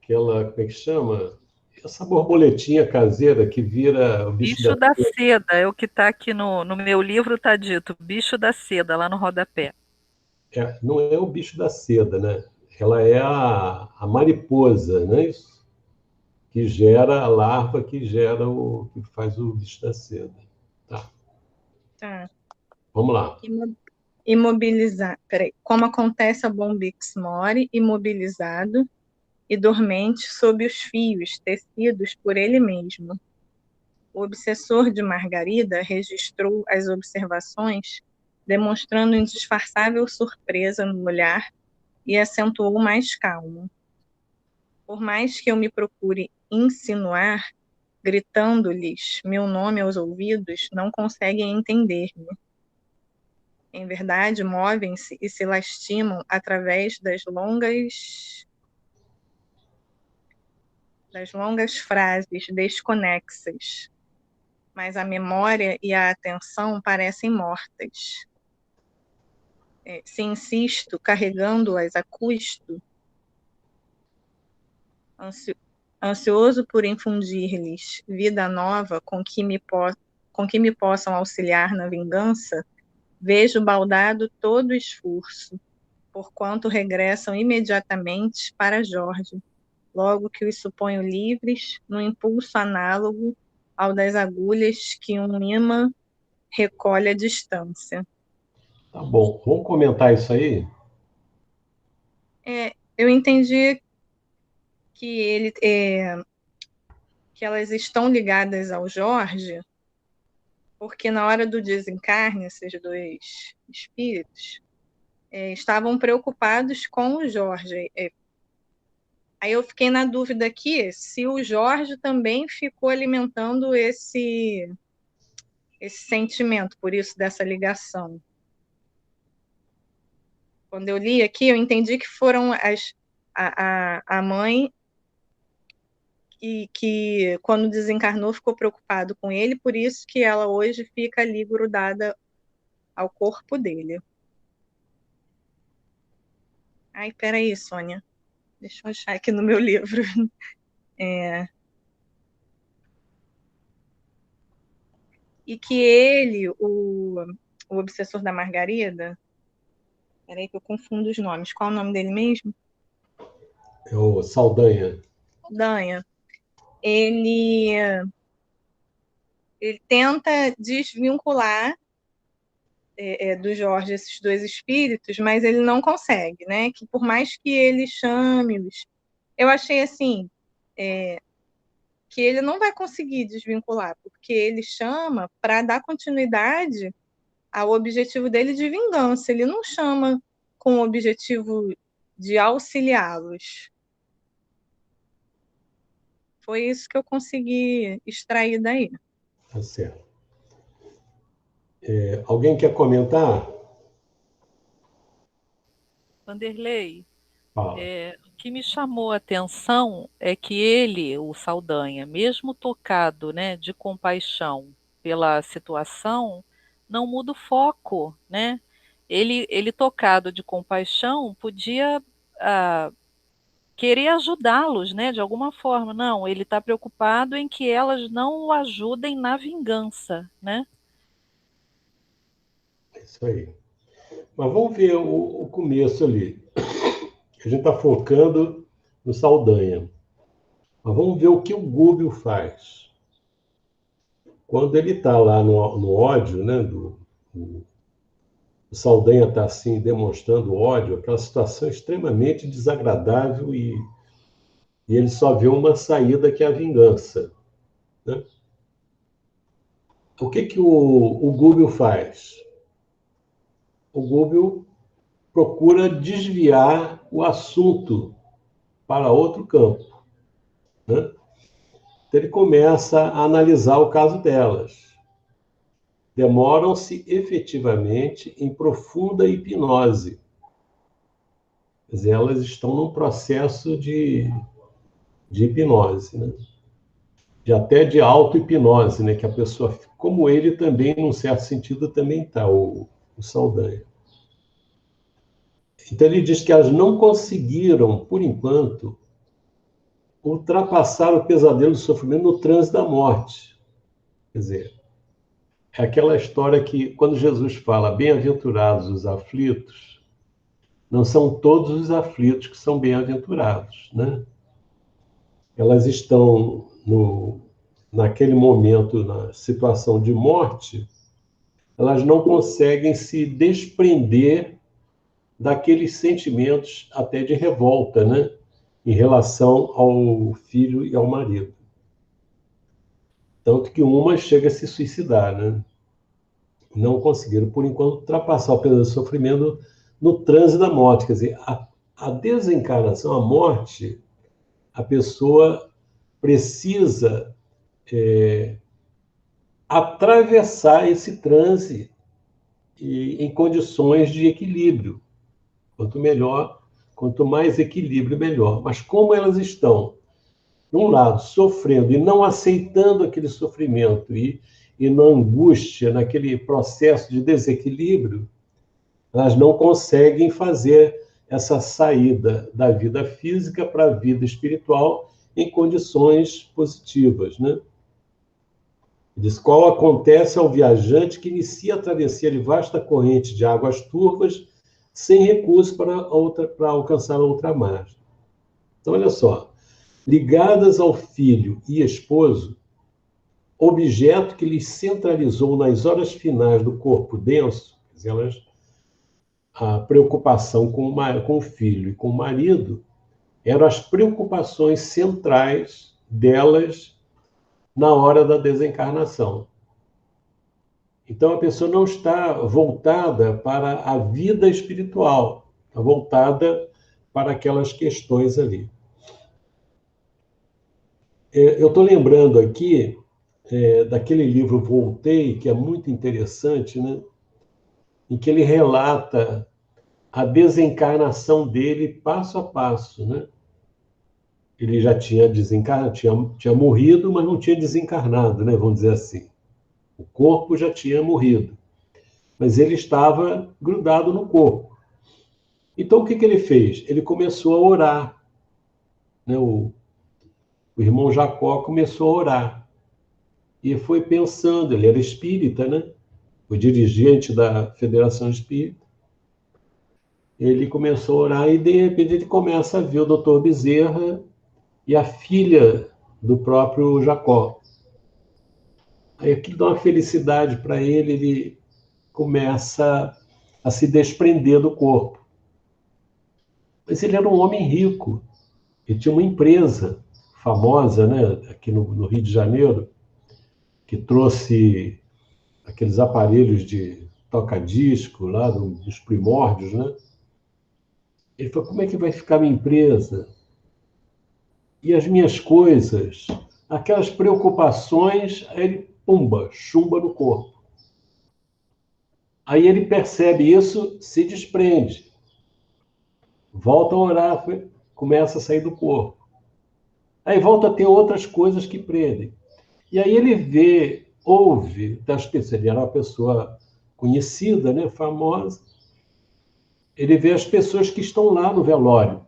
Como é que chama? Essa borboletinha caseira que vira o bicho da seda. É o que está aqui no meu livro, está dito. Bicho da seda, lá no rodapé. Não é o bicho da seda, né? Ela é a mariposa, não é isso? Que gera a larva, que faz o bicho da seda. Tá. Vamos lá. Imobilizar. Peraí. Como acontece a Bombix Mori, imobilizado e dormente sob os fios tecidos por ele mesmo. O obsessor de Margarida registrou as observações, demonstrando indisfarçável surpresa no olhar e acentuou mais calmo. Por mais que eu me procure insinuar, gritando-lhes meu nome aos ouvidos, não conseguem entender-me. Em verdade, movem-se e se lastimam através das longas frases desconexas, mas a memória e a atenção parecem mortas. Se insisto, carregando-as a custo, ansioso por infundir-lhes vida nova com que me possam auxiliar na vingança, vejo baldado todo o esforço, porquanto regressam imediatamente para Jorge, logo que os suponho livres, no impulso análogo ao das agulhas que um imã recolhe à distância. Tá bom, vamos comentar isso aí? Eu entendi que que elas estão ligadas ao Jorge, porque na hora do desencarne, esses dois espíritos estavam preocupados com o Jorge. Aí eu fiquei na dúvida aqui se o Jorge também ficou alimentando esse sentimento, por isso dessa ligação. Quando eu li aqui, eu entendi que foram a mãe que quando desencarnou ficou preocupado com ele, por isso que ela hoje fica ali grudada ao corpo dele. Ai, peraí, Sônia. Deixa eu achar aqui no meu livro. E que ele, o obsessor da Margarida... Peraí que eu confundo os nomes. Qual é o nome dele mesmo? É o Saldanha. Saldanha. Ele tenta desvincular do Jorge esses dois espíritos, mas ele não consegue, né? Que por mais que ele chame-os, eu achei assim que ele não vai conseguir desvincular, porque ele chama para dar continuidade ao objetivo dele de vingança. Ele não chama com o objetivo de auxiliá-los. Foi isso que eu consegui extrair daí. Tá certo. Alguém quer comentar? Vanderlei, Fala. o que me chamou a atenção é que ele, o Saldanha, mesmo tocado, né, de compaixão pela situação, não muda o foco, né? Ele tocado de compaixão podia querer ajudá-los, né, de alguma forma. Não, ele está preocupado em que elas não o ajudem na vingança, né? É isso aí. Mas vamos ver o começo ali. A gente está focando no Saldanha. Mas vamos ver o que o Gúbio faz. Quando ele está lá no ódio, né, o Saldanha está assim demonstrando ódio, aquela situação extremamente desagradável e ele só vê uma saída que é a vingança, né? O que o Gúbio faz? O Gúbio procura desviar o assunto para outro campo, né? Então ele começa a analisar o caso delas. Demoram-se efetivamente em profunda hipnose. Quer dizer, elas estão num processo de hipnose, né? Até de auto-hipnose, né? Que a pessoa, como ele também, num certo sentido, também está, o Saldanha. Então ele diz que elas não conseguiram, por enquanto, ultrapassar o pesadelo do sofrimento no trânsito da morte. Quer dizer, é aquela história que, quando Jesus fala bem-aventurados os aflitos, não são todos os aflitos que são bem-aventurados, né? Elas estão naquele momento, na situação de morte, elas não conseguem se desprender daqueles sentimentos até de revolta, né? Em relação ao filho e ao marido. Tanto que uma chega a se suicidar, né? Não conseguiram, por enquanto, ultrapassar o peso do sofrimento no trânsito da morte. Quer dizer, a desencarnação, a morte, a pessoa precisa atravessar esse transe em condições de equilíbrio. Quanto mais equilíbrio, melhor. Mas como elas estão, de um lado, sofrendo e não aceitando aquele sofrimento e na angústia, naquele processo de desequilíbrio, elas não conseguem fazer essa saída da vida física para a vida espiritual em condições positivas, né? Diz: qual acontece ao viajante que inicia a travessia de vasta corrente de águas turvas sem recurso para alcançar a outra margem. Então, olha só, ligadas ao filho e esposo, objeto que lhes centralizou nas horas finais do corpo denso, quer dizer, a preocupação com o filho e com o marido eram as preocupações centrais delas na hora da desencarnação. Então, a pessoa não está voltada para a vida espiritual, está voltada para aquelas questões ali. Eu estou lembrando aqui daquele livro Voltei, que é muito interessante, né? Em que ele relata a desencarnação dele passo a passo, né? Ele já tinha desencarnado, tinha morrido, mas não tinha desencarnado, né? Vamos dizer assim. O corpo já tinha morrido, mas ele estava grudado no corpo. Então, o que ele fez? Ele começou a orar, né? O irmão Jacó começou a orar. E foi pensando, ele era espírita, né? O dirigente da Federação Espírita. Ele começou a orar e, de repente, ele começa a ver o doutor Bezerra e a filha do próprio Jacó. Aí aquilo dá uma felicidade para ele, ele começa a se desprender do corpo. Mas ele era um homem rico, ele tinha uma empresa famosa, né, aqui no Rio de Janeiro, que trouxe aqueles aparelhos de toca-disco lá dos primórdios, né? Ele falou: como é que vai ficar minha empresa? e as minhas coisas, aquelas preocupações, aí ele, pumba, chumba no corpo. Aí ele percebe isso, se desprende. Volta a orar, começa a sair do corpo. Aí volta a ter outras coisas que prendem. E aí ele ouve das pessoas, ele era uma pessoa conhecida, né, famosa, ele vê as pessoas que estão lá no velório.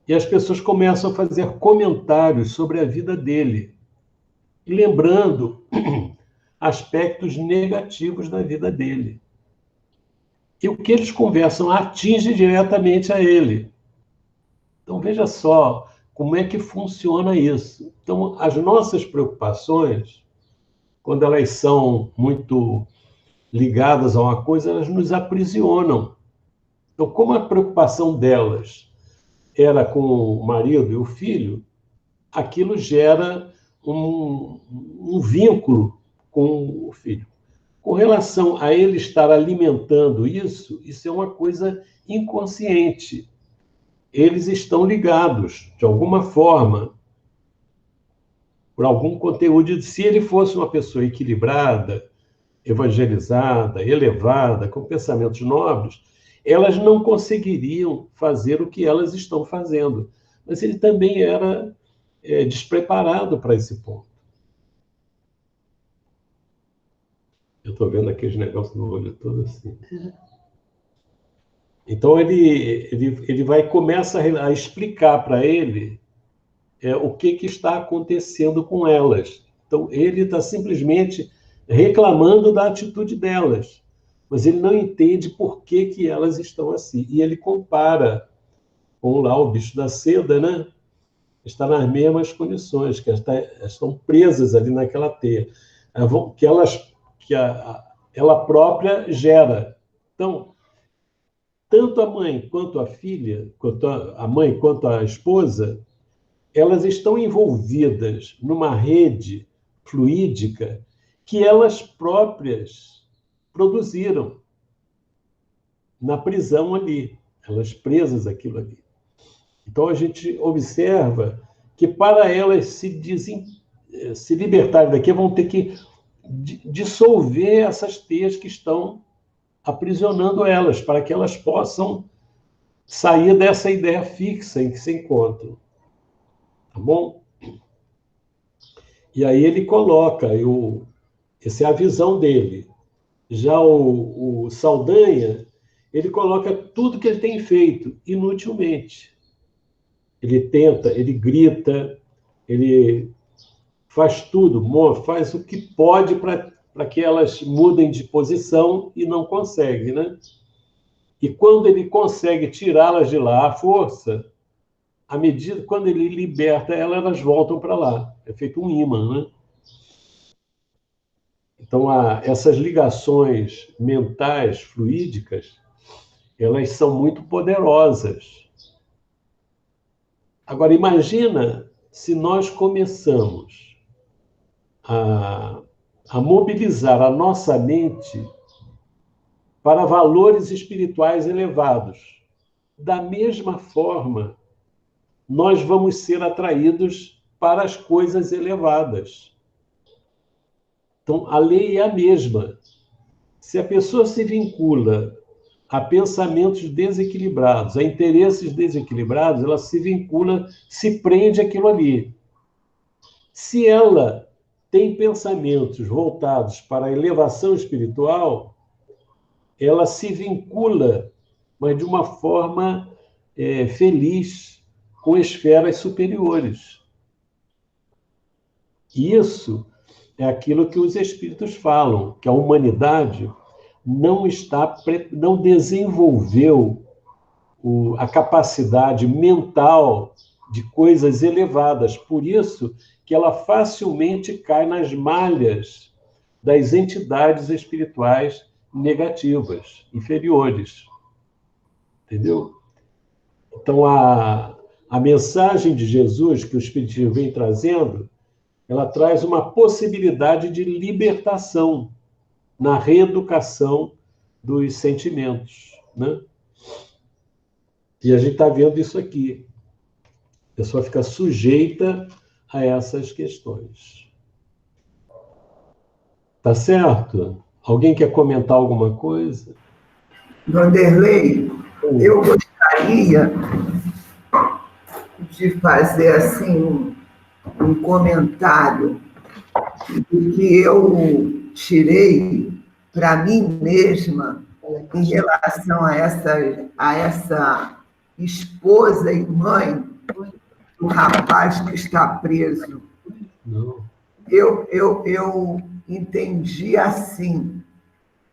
E as pessoas começam a fazer comentários sobre a vida dele, lembrando aspectos negativos da vida dele. E o que eles conversam atinge diretamente a ele. Então, veja só como é que funciona isso. Então, as nossas preocupações, quando elas são muito ligadas a uma coisa, elas nos aprisionam. Então, como a preocupação delas era com o marido e o filho, aquilo gera um vínculo com o filho. Com relação a ele estar alimentando isso é uma coisa inconsciente. Eles estão ligados, de alguma forma, por algum conteúdo. Se ele fosse uma pessoa equilibrada, evangelizada, elevada, com pensamentos nobres, elas não conseguiriam fazer o que elas estão fazendo. Mas ele também era despreparado para esse ponto. Eu estou vendo aqueles negócios no olho todo assim. Então, ele começa a explicar para ele o que está acontecendo com elas. Então, ele está simplesmente reclamando da atitude delas, mas ele não entende por que elas estão assim. E ele compara com lá o bicho da seda, né? Está nas mesmas condições, que estão presas ali naquela teia, que ela própria gera. Então, tanto a mãe quanto a filha, a mãe quanto a esposa, elas estão envolvidas numa rede fluídica que elas próprias produziram na prisão ali, elas presas aquilo ali. Então, a gente observa que para elas se libertarem daqui, vão ter que dissolver essas teias que estão aprisionando elas, para que elas possam sair dessa ideia fixa em que se encontram. Tá bom? E aí ele coloca, essa é a visão dele. Já o Saldanha, ele coloca tudo que ele tem feito, inutilmente. Ele tenta, ele grita, ele faz tudo, faz o que pode para que elas mudem de posição e não consegue, né? E quando ele consegue tirá-las de lá à força, quando ele liberta elas voltam para lá. É feito um ímã, né? Então, essas ligações mentais, fluídicas, elas são muito poderosas. Agora, imagina se nós começamos a mobilizar a nossa mente para valores espirituais elevados. Da mesma forma, nós vamos ser atraídos para as coisas elevadas. Então, a lei é a mesma. Se a pessoa se vincula a pensamentos desequilibrados, a interesses desequilibrados, ela se vincula, se prende àquilo ali. Se ela tem pensamentos voltados para a elevação espiritual, ela se vincula, mas de uma forma feliz, com esferas superiores. Isso é aquilo que os espíritos falam, que a humanidade não desenvolveu a capacidade mental de coisas elevadas. Por isso que ela facilmente cai nas malhas das entidades espirituais negativas, inferiores. Entendeu? Então, a mensagem de Jesus que o Espiritismo vem trazendo, ela traz uma possibilidade de libertação na reeducação dos sentimentos, né? E a gente está vendo isso aqui. A pessoa fica sujeita a essas questões. Tá certo? Alguém quer comentar alguma coisa? Vanderlei, eu gostaria de fazer assim um comentário que eu tirei para mim mesma em relação a essa esposa e mãe do rapaz que está preso. Eu entendi assim,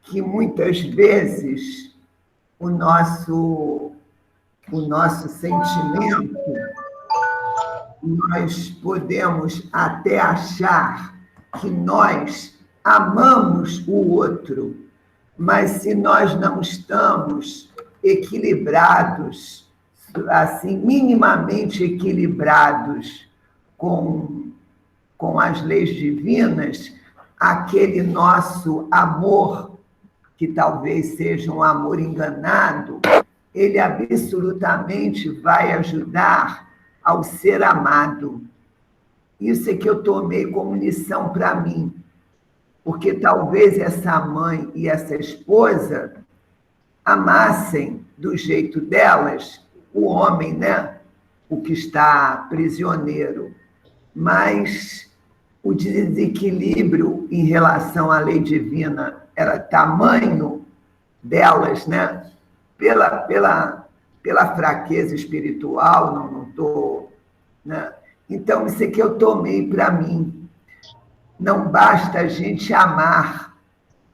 que muitas vezes o nosso sentimento, nós podemos até achar que nós amamos o outro, mas se nós não estamos equilibrados, assim, minimamente equilibrados com as leis divinas, aquele nosso amor, que talvez seja um amor enganado, ele absolutamente vai ajudar ao ser amado. Isso é que eu tomei como lição para mim, porque talvez essa mãe e essa esposa amassem do jeito delas o homem, né? O que está prisioneiro. Mas o desequilíbrio em relação à lei divina era tamanho delas, né? Pela fraqueza espiritual, não estou... Né? Então, isso aqui eu tomei para mim. Não basta a gente amar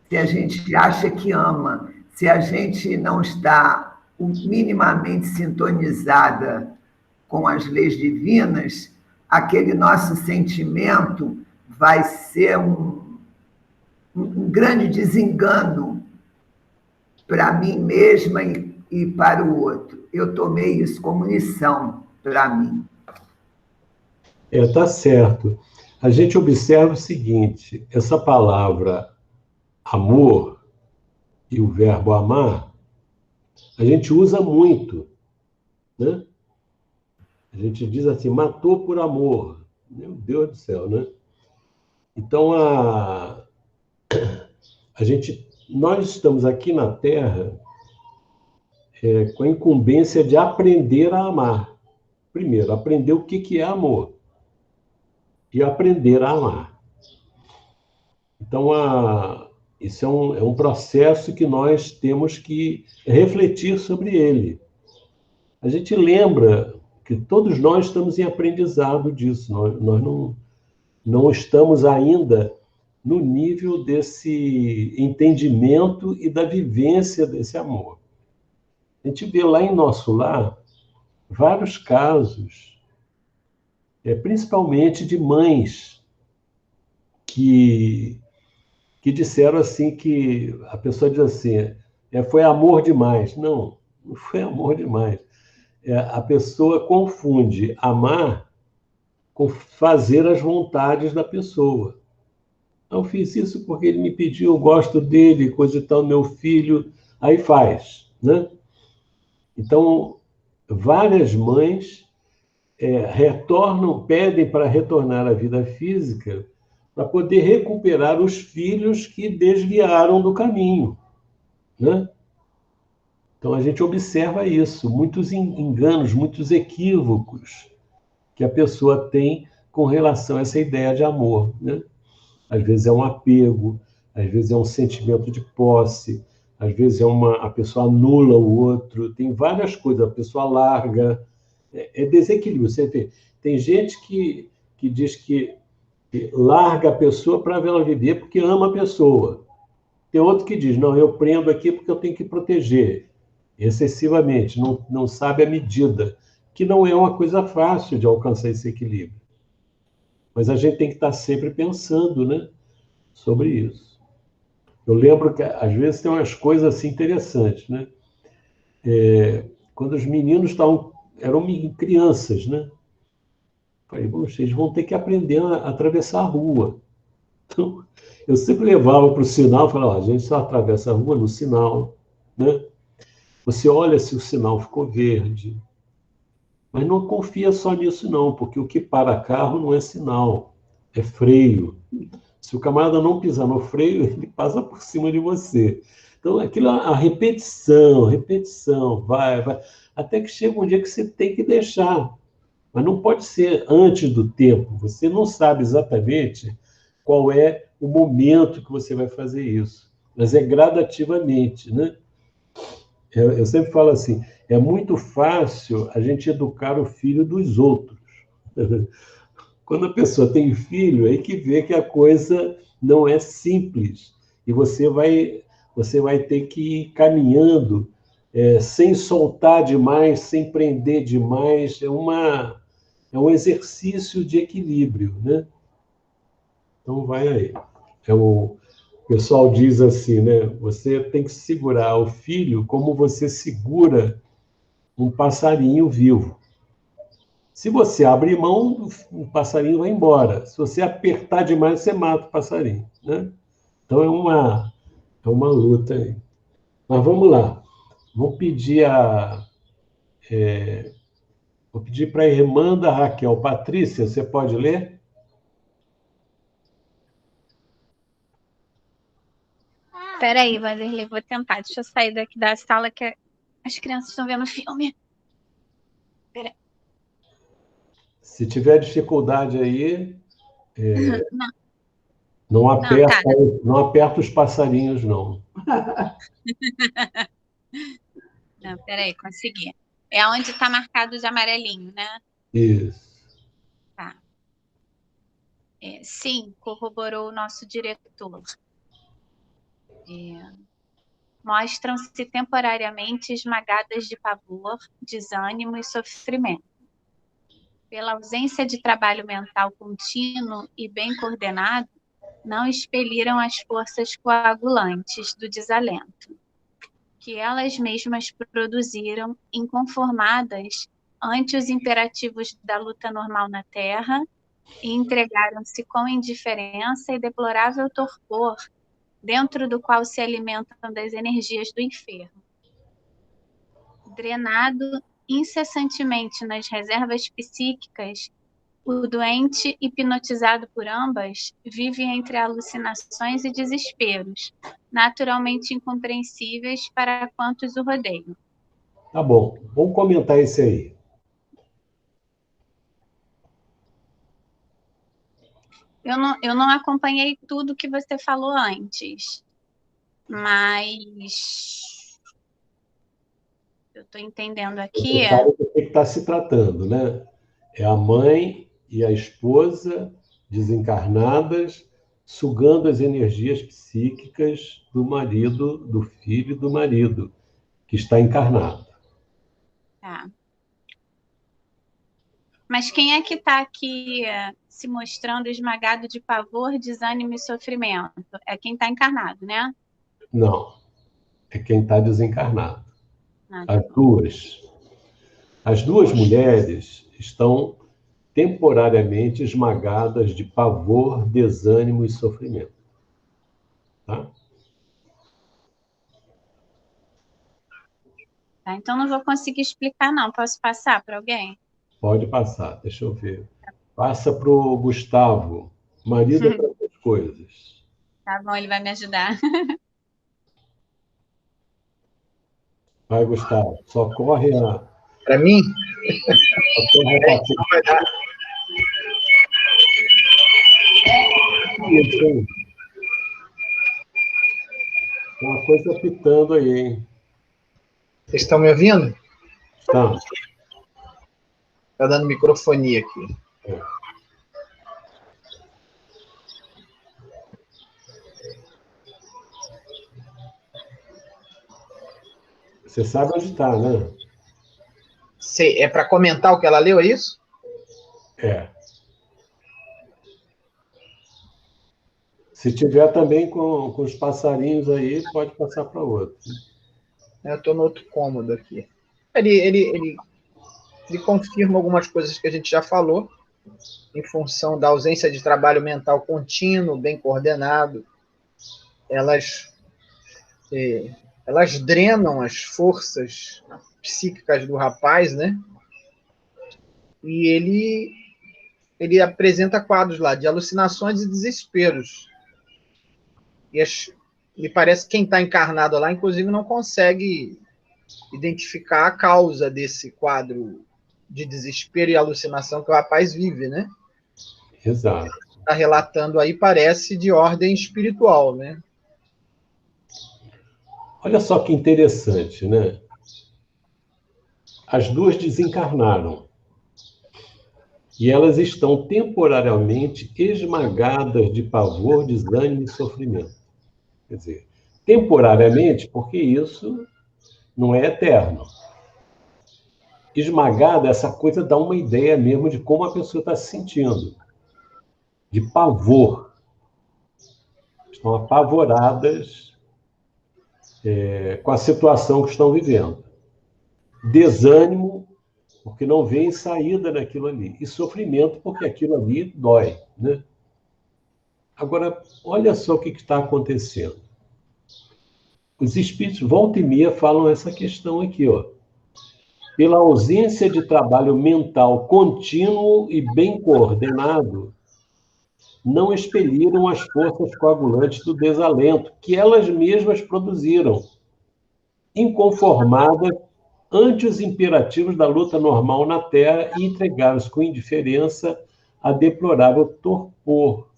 se a gente acha que ama, se a gente não está minimamente sintonizada com as leis divinas, aquele nosso sentimento vai ser um grande desengano para mim mesma e para o outro. Eu tomei isso como lição para mim. Tá certo. A gente observa o seguinte, essa palavra amor e o verbo amar, a gente usa muito, né? A gente diz assim, matou por amor. Meu Deus do céu, né? Então, nós estamos aqui na Terra com a incumbência de aprender a amar. Primeiro, aprender o que é amor. E aprender a amar. Então, isso é um processo que nós temos que refletir sobre ele. A gente lembra que todos nós estamos em aprendizado disso. Nós não estamos ainda no nível desse entendimento e da vivência desse amor. A gente vê lá em Nosso Lar vários casos, principalmente de mães que disseram assim, que a pessoa diz assim, foi amor demais. Não foi amor demais. A pessoa confunde amar com fazer as vontades da pessoa. Eu fiz isso porque ele me pediu, eu gosto dele, coisa e tal, meu filho, aí faz, né? Então, várias mães pedem para retornar à vida física para poder recuperar os filhos que desviaram do caminho, né? Então, a gente observa isso, muitos enganos, muitos equívocos que a pessoa tem com relação a essa ideia de amor, né? Às vezes é um apego, às vezes é um sentimento de posse, às vezes a pessoa anula o outro, tem várias coisas, a pessoa larga, é desequilíbrio. Você vê, tem gente que diz que larga a pessoa para ela viver porque ama a pessoa. Tem outro que diz, não, eu prendo aqui porque eu tenho que proteger excessivamente, não sabe a medida, que não é uma coisa fácil de alcançar esse equilíbrio. Mas a gente tem que estar sempre pensando, né, sobre isso. Eu lembro que, às vezes, tem umas coisas assim interessantes, né? Quando os meninos eram crianças, né? Falei, vocês vão ter que aprender a atravessar a rua. Então, eu sempre levava para o sinal e falava, a gente só atravessa a rua no sinal, né? Você olha se o sinal ficou verde, Mas não confia só nisso, não, porque o que para carro não é sinal, é freio. Se o camarada não pisar no freio, ele passa por cima de você. Então, aquilo, a repetição, repetição, vai, até que chega um dia que você tem que deixar. Mas não pode ser antes do tempo. Você não sabe exatamente qual é o momento que você vai fazer isso. Mas é gradativamente, né? Eu sempre falo assim, é muito fácil a gente educar o filho dos outros. Quando a pessoa tem filho, aí que vê que a coisa não é simples. E você vai ter que ir caminhando, sem soltar demais, sem prender demais. É um exercício de equilíbrio, né? Então, vai aí. O pessoal diz assim, né? Você tem que segurar o filho como você segura um passarinho vivo. Se você abrir mão, o passarinho vai embora. Se você apertar demais, você mata o passarinho, né? Então, é uma luta aí. Mas vamos lá. Vou pedir vou pedir para a irmã da Raquel. Patrícia, você pode ler? Peraí, Vanderlei, vou tentar. Deixa eu sair daqui da sala que as crianças estão vendo filme. Peraí. Se tiver dificuldade aí, Não. aperta, Tá. não aperta os passarinhos, não. Não, peraí, consegui. É onde está marcado de amarelinho, né? Isso. Tá. Sim, corroborou o nosso diretor. Mostram-se temporariamente esmagadas de pavor, desânimo e sofrimento. Pela ausência de trabalho mental contínuo e bem coordenado, não expeliram as forças coagulantes do desalento, que elas mesmas produziram, inconformadas ante os imperativos da luta normal na Terra, e entregaram-se com indiferença e deplorável torpor, dentro do qual se alimentam das energias do inferno. Drenado incessantemente nas reservas psíquicas, o doente, hipnotizado por ambas, vive entre alucinações e desesperos, naturalmente incompreensíveis para quantos o rodeiam. Tá bom, vamos comentar esse aí. Eu não acompanhei tudo que você falou antes, mas eu estou entendendo aqui. Você sabe do que está se tratando, né? É a mãe e a esposa desencarnadas sugando as energias psíquicas do marido, do filho e do marido, que está encarnado. Tá. Mas quem é que está aqui se mostrando esmagado de pavor, desânimo e sofrimento? É quem está encarnado, né? Não, é quem está desencarnado. Tá As duas mulheres estão temporariamente esmagadas de pavor, desânimo e sofrimento. Tá? Tá, então não vou conseguir explicar, não. Posso passar para alguém? Pode passar, deixa eu ver. Passa para o Gustavo. Marido é para outras coisas. Tá bom, ele vai me ajudar. Vai, Gustavo. Só corre a. Para mim? Só corre a partir. Não vai dar. Isso, hein? Tem uma coisa apitando aí, hein? Vocês estão me ouvindo? Tá. Está dando microfonia aqui. Você sabe onde está, né? Sei, é para comentar o que ela leu, é isso? É. Se tiver também com os passarinhos aí, pode passar para outro. Eu estou no outro cômodo aqui. Ele confirma algumas coisas que a gente já falou, em função da ausência de trabalho mental contínuo, bem coordenado. Elas drenam as forças psíquicas do rapaz, né? e ele apresenta quadros lá de alucinações e desesperos. E me parece que quem está encarnado lá, inclusive, não consegue identificar a causa desse quadro de desespero e alucinação que o rapaz vive, né? Exato. Está relatando aí, parece de ordem espiritual, né? Olha só que interessante, né? As duas desencarnaram. E elas estão temporariamente esmagadas de pavor, desânimo e sofrimento. Quer dizer, temporariamente, porque isso não é eterno. Esmagada, essa coisa dá uma ideia mesmo de como a pessoa está se sentindo. De pavor. Estão apavoradas com a situação que estão vivendo. Desânimo, porque não vem saída daquilo ali. E sofrimento, porque aquilo ali dói, né? Agora, olha só o que está acontecendo. Os espíritos, volta e meia, falam essa questão aqui, ó. Pela ausência de trabalho mental contínuo e bem coordenado, não expeliram as forças coagulantes do desalento, que elas mesmas produziram, inconformadas ante os imperativos da luta normal na Terra e entregaram-se com indiferença a deplorável torpor,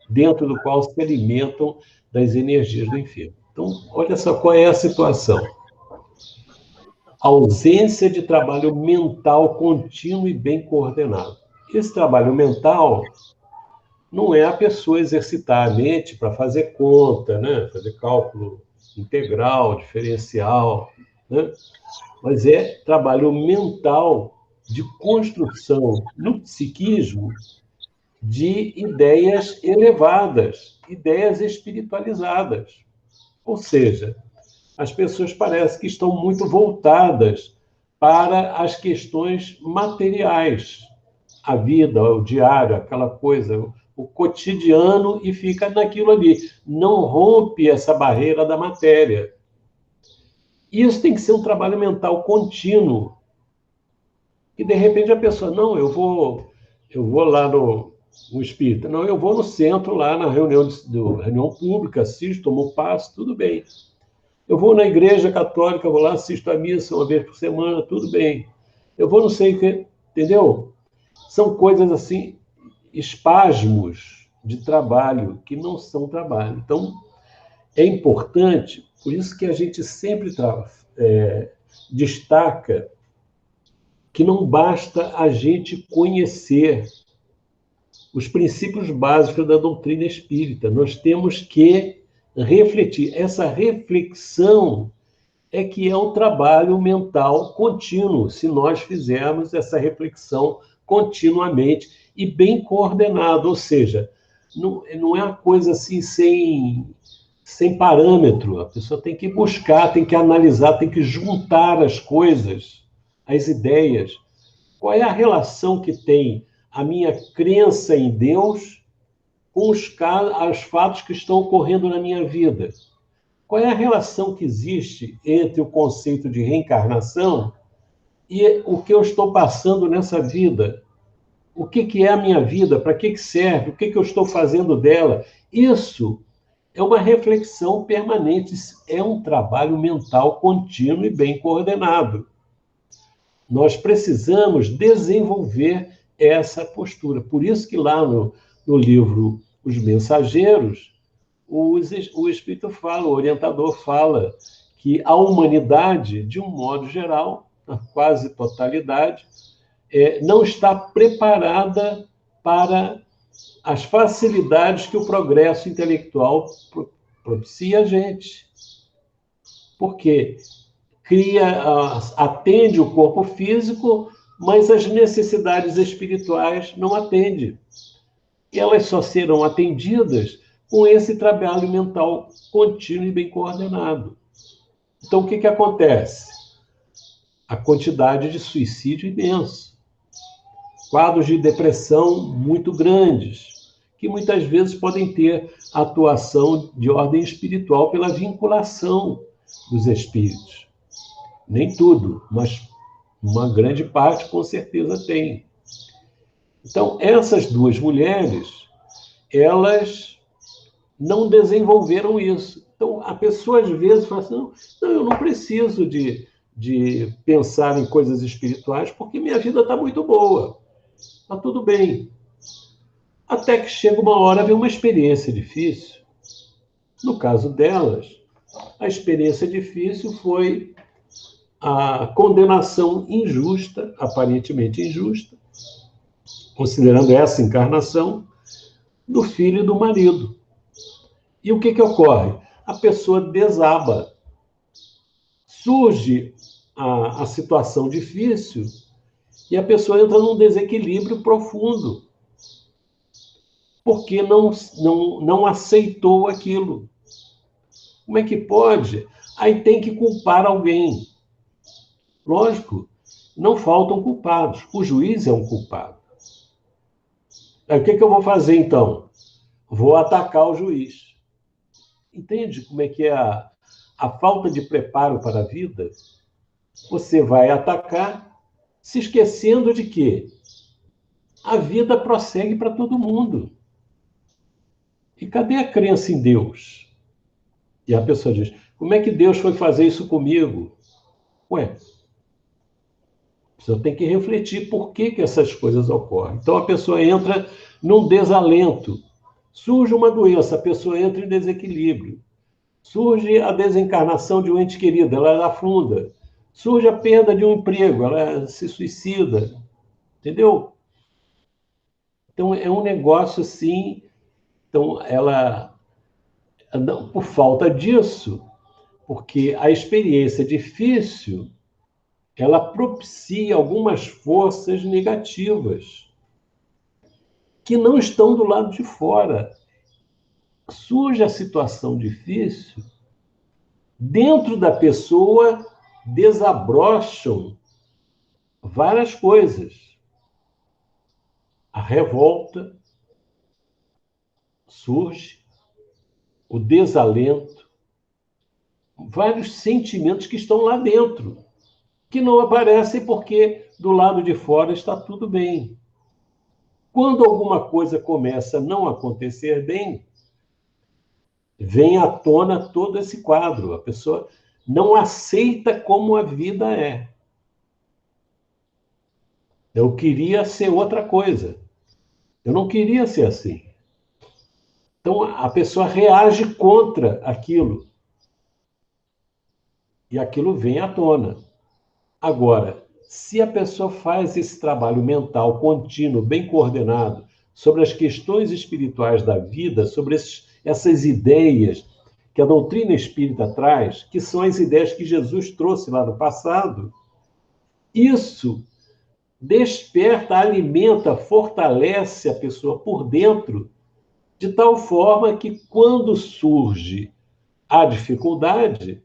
dentro do qual se alimentam das energias do inferno. Então, olha só qual é a situação. Ausência de trabalho mental contínuo e bem coordenado. Esse trabalho mental não é a pessoa exercitar a mente para fazer conta, né? Fazer cálculo integral, diferencial, né? Mas é trabalho mental de construção no psiquismo de ideias elevadas, ideias espiritualizadas. Ou seja, as pessoas parecem que estão muito voltadas para as questões materiais, a vida, o diário, aquela coisa, o cotidiano, e fica naquilo ali. Não rompe essa barreira da matéria. Isso tem que ser um trabalho mental contínuo. E, de repente, a pessoa, não, eu vou lá no espírita, não, eu vou no centro, lá na reunião pública, assisto, tomo passe, tudo bem. Eu vou na igreja católica, vou lá, assisto a missa uma vez por semana, tudo bem. Eu vou não sei o que, entendeu? São coisas assim, espasmos de trabalho, que não são trabalho. Então, é importante, por isso que a gente sempre destaca que não basta a gente conhecer os princípios básicos da doutrina espírita. Nós temos que refletir. Essa reflexão é que é um trabalho mental contínuo, se nós fizermos essa reflexão continuamente e bem coordenado, ou seja, não é uma coisa assim sem parâmetro. A pessoa tem que buscar, tem que analisar, tem que juntar as coisas, as ideias. Qual é a relação que tem a minha crença em Deus com os fatos que estão ocorrendo na minha vida? Qual é a relação que existe entre o conceito de reencarnação e o que eu estou passando nessa vida? O que é a minha vida? Para que serve? O que eu estou fazendo dela? Isso é uma reflexão permanente, é um trabalho mental contínuo e bem coordenado. Nós precisamos desenvolver essa postura. Por isso que lá no livro Os Mensageiros, o Espírito fala, o orientador fala, que a humanidade, de um modo geral, na quase totalidade, não está preparada para as facilidades que o progresso intelectual propicia a gente. Porque atende o corpo físico, mas as necessidades espirituais não atende. E elas só serão atendidas com esse trabalho mental contínuo e bem coordenado. Então, o que acontece? A quantidade de suicídio imensa. Quadros de depressão muito grandes, que muitas vezes podem ter atuação de ordem espiritual pela vinculação dos espíritos. Nem tudo, mas uma grande parte com certeza tem. Então, essas duas mulheres, elas não desenvolveram isso. Então, a pessoa, às vezes, fala assim, não, eu não preciso de pensar em coisas espirituais, porque minha vida está muito boa, está tudo bem. Até que chega uma hora, vem uma experiência difícil. No caso delas, a experiência difícil foi a condenação injusta, aparentemente injusta, considerando essa encarnação, do filho e do marido. E o que ocorre? A pessoa desaba. Surge a situação difícil e a pessoa entra num desequilíbrio profundo, porque não aceitou aquilo. Como é que pode? Aí tem que culpar alguém. Lógico, não faltam culpados. O juiz é um culpado. Aí, o que eu vou fazer, então? Vou atacar o juiz. Entende como é que é a falta de preparo para a vida? Você vai atacar, se esquecendo de que a vida prossegue para todo mundo. E cadê a crença em Deus? E a pessoa diz, como é que Deus foi fazer isso comigo? Ué, você tem que refletir por que essas coisas ocorrem. Então, a pessoa entra num desalento. Surge uma doença, a pessoa entra em desequilíbrio. Surge a desencarnação de um ente querido, ela afunda. Surge a perda de um emprego, ela se suicida. Entendeu? Então, é um negócio assim. Então, ela, por falta disso, porque a experiência difícil, ela propicia algumas forças negativas que não estão do lado de fora. Surge a situação difícil, dentro da pessoa desabrocham várias coisas. A revolta surge, o desalento, vários sentimentos que estão lá dentro, que não aparecem porque do lado de fora está tudo bem. Quando alguma coisa começa a não acontecer bem, vem à tona todo esse quadro. A pessoa não aceita como a vida é. Eu queria ser outra coisa. Eu não queria ser assim. Então, a pessoa reage contra aquilo. E aquilo vem à tona. Agora, se a pessoa faz esse trabalho mental contínuo, bem coordenado, sobre as questões espirituais da vida, sobre essas ideias que a doutrina espírita traz, que são as ideias que Jesus trouxe lá no passado, isso desperta, alimenta, fortalece a pessoa por dentro, de tal forma que, quando surge a dificuldade,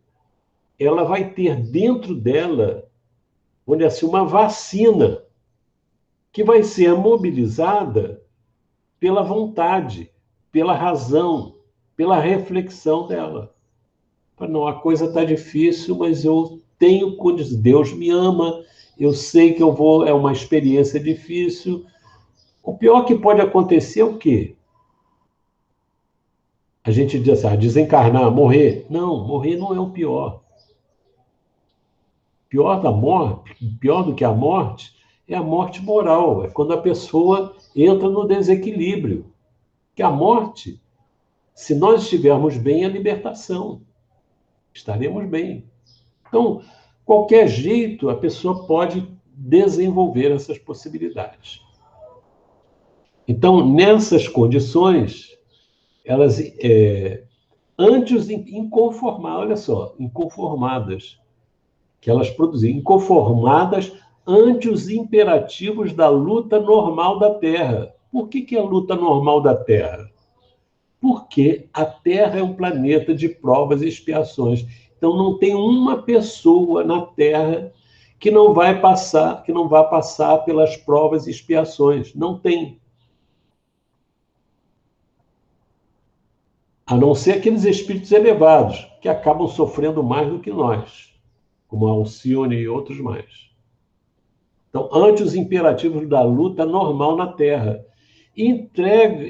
ela vai ter dentro dela, onde assim, uma vacina que vai ser mobilizada pela vontade, pela razão, pela reflexão dela. Não, a coisa está difícil, mas eu tenho condições. Deus me ama, eu sei que eu vou, é uma experiência difícil. O pior que pode acontecer é o quê? A gente diz assim, desencarnar, morrer. Não, morrer não é o pior. Pior do que a morte é a morte moral, é quando a pessoa entra no desequilíbrio. Que a morte, se nós estivermos bem, é a libertação. Estaremos bem. Então, qualquer jeito, a pessoa pode desenvolver essas possibilidades. Então, nessas condições, elas, antes inconformadas, olha só, inconformadas, que elas produziam, inconformadas ante os imperativos da luta normal da Terra. Por que é a luta normal da Terra? Porque a Terra é um planeta de provas e expiações. Então, não tem uma pessoa na Terra que não vai passar pelas provas e expiações. Não tem. A não ser aqueles espíritos elevados, que acabam sofrendo mais do que nós, como a Alcione e outros mais. Então, ante os imperativos da luta normal na Terra. E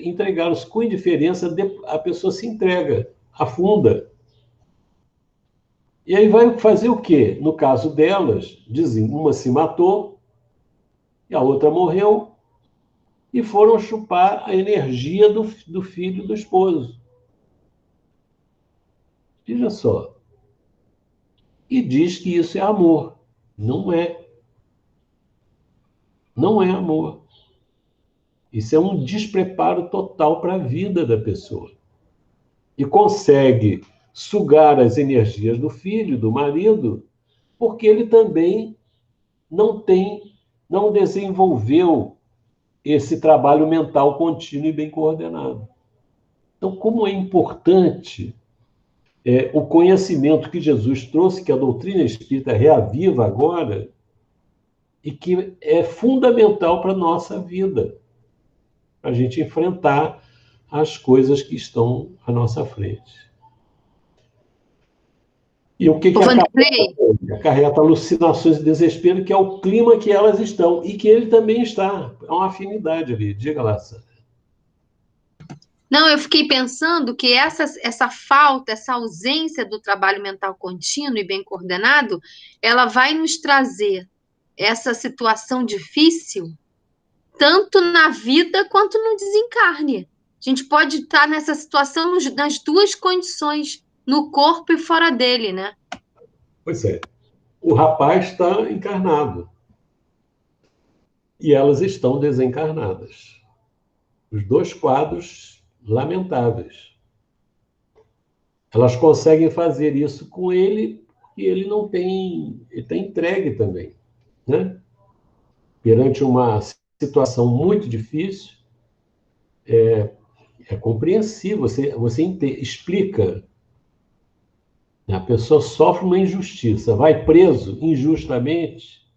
entregar-os com indiferença, a pessoa se entrega, afunda. E aí vai fazer o quê? No caso delas, dizem, uma se matou e a outra morreu e foram chupar a energia do filho do esposo. Veja só. E diz que isso é amor. Não é. Não é amor. Isso é um despreparo total para a vida da pessoa. E consegue sugar as energias do filho, do marido, porque ele também não desenvolveu esse trabalho mental contínuo e bem coordenado. Então, como é importante o conhecimento que Jesus trouxe, que a doutrina espírita reaviva agora, e que é fundamental para a nossa vida, para a gente enfrentar as coisas que estão à nossa frente. E o que acarreta alucinações e desespero, que é o clima que elas estão, e que ele também está. É uma afinidade ali. Diga lá, Sandra. Não, eu fiquei pensando que essa falta, essa ausência do trabalho mental contínuo e bem coordenado, ela vai nos trazer essa situação difícil, tanto na vida quanto no desencarne. A gente pode estar nessa situação nas duas condições, no corpo e fora dele, né? Pois é. O rapaz está encarnado. E elas estão desencarnadas. Os dois quadros lamentáveis. Elas conseguem fazer isso com ele, porque ele não tem... Ele está entregue também, né? Perante uma situação muito difícil, é compreensível. Você explica. A pessoa sofre uma injustiça, vai preso injustamente.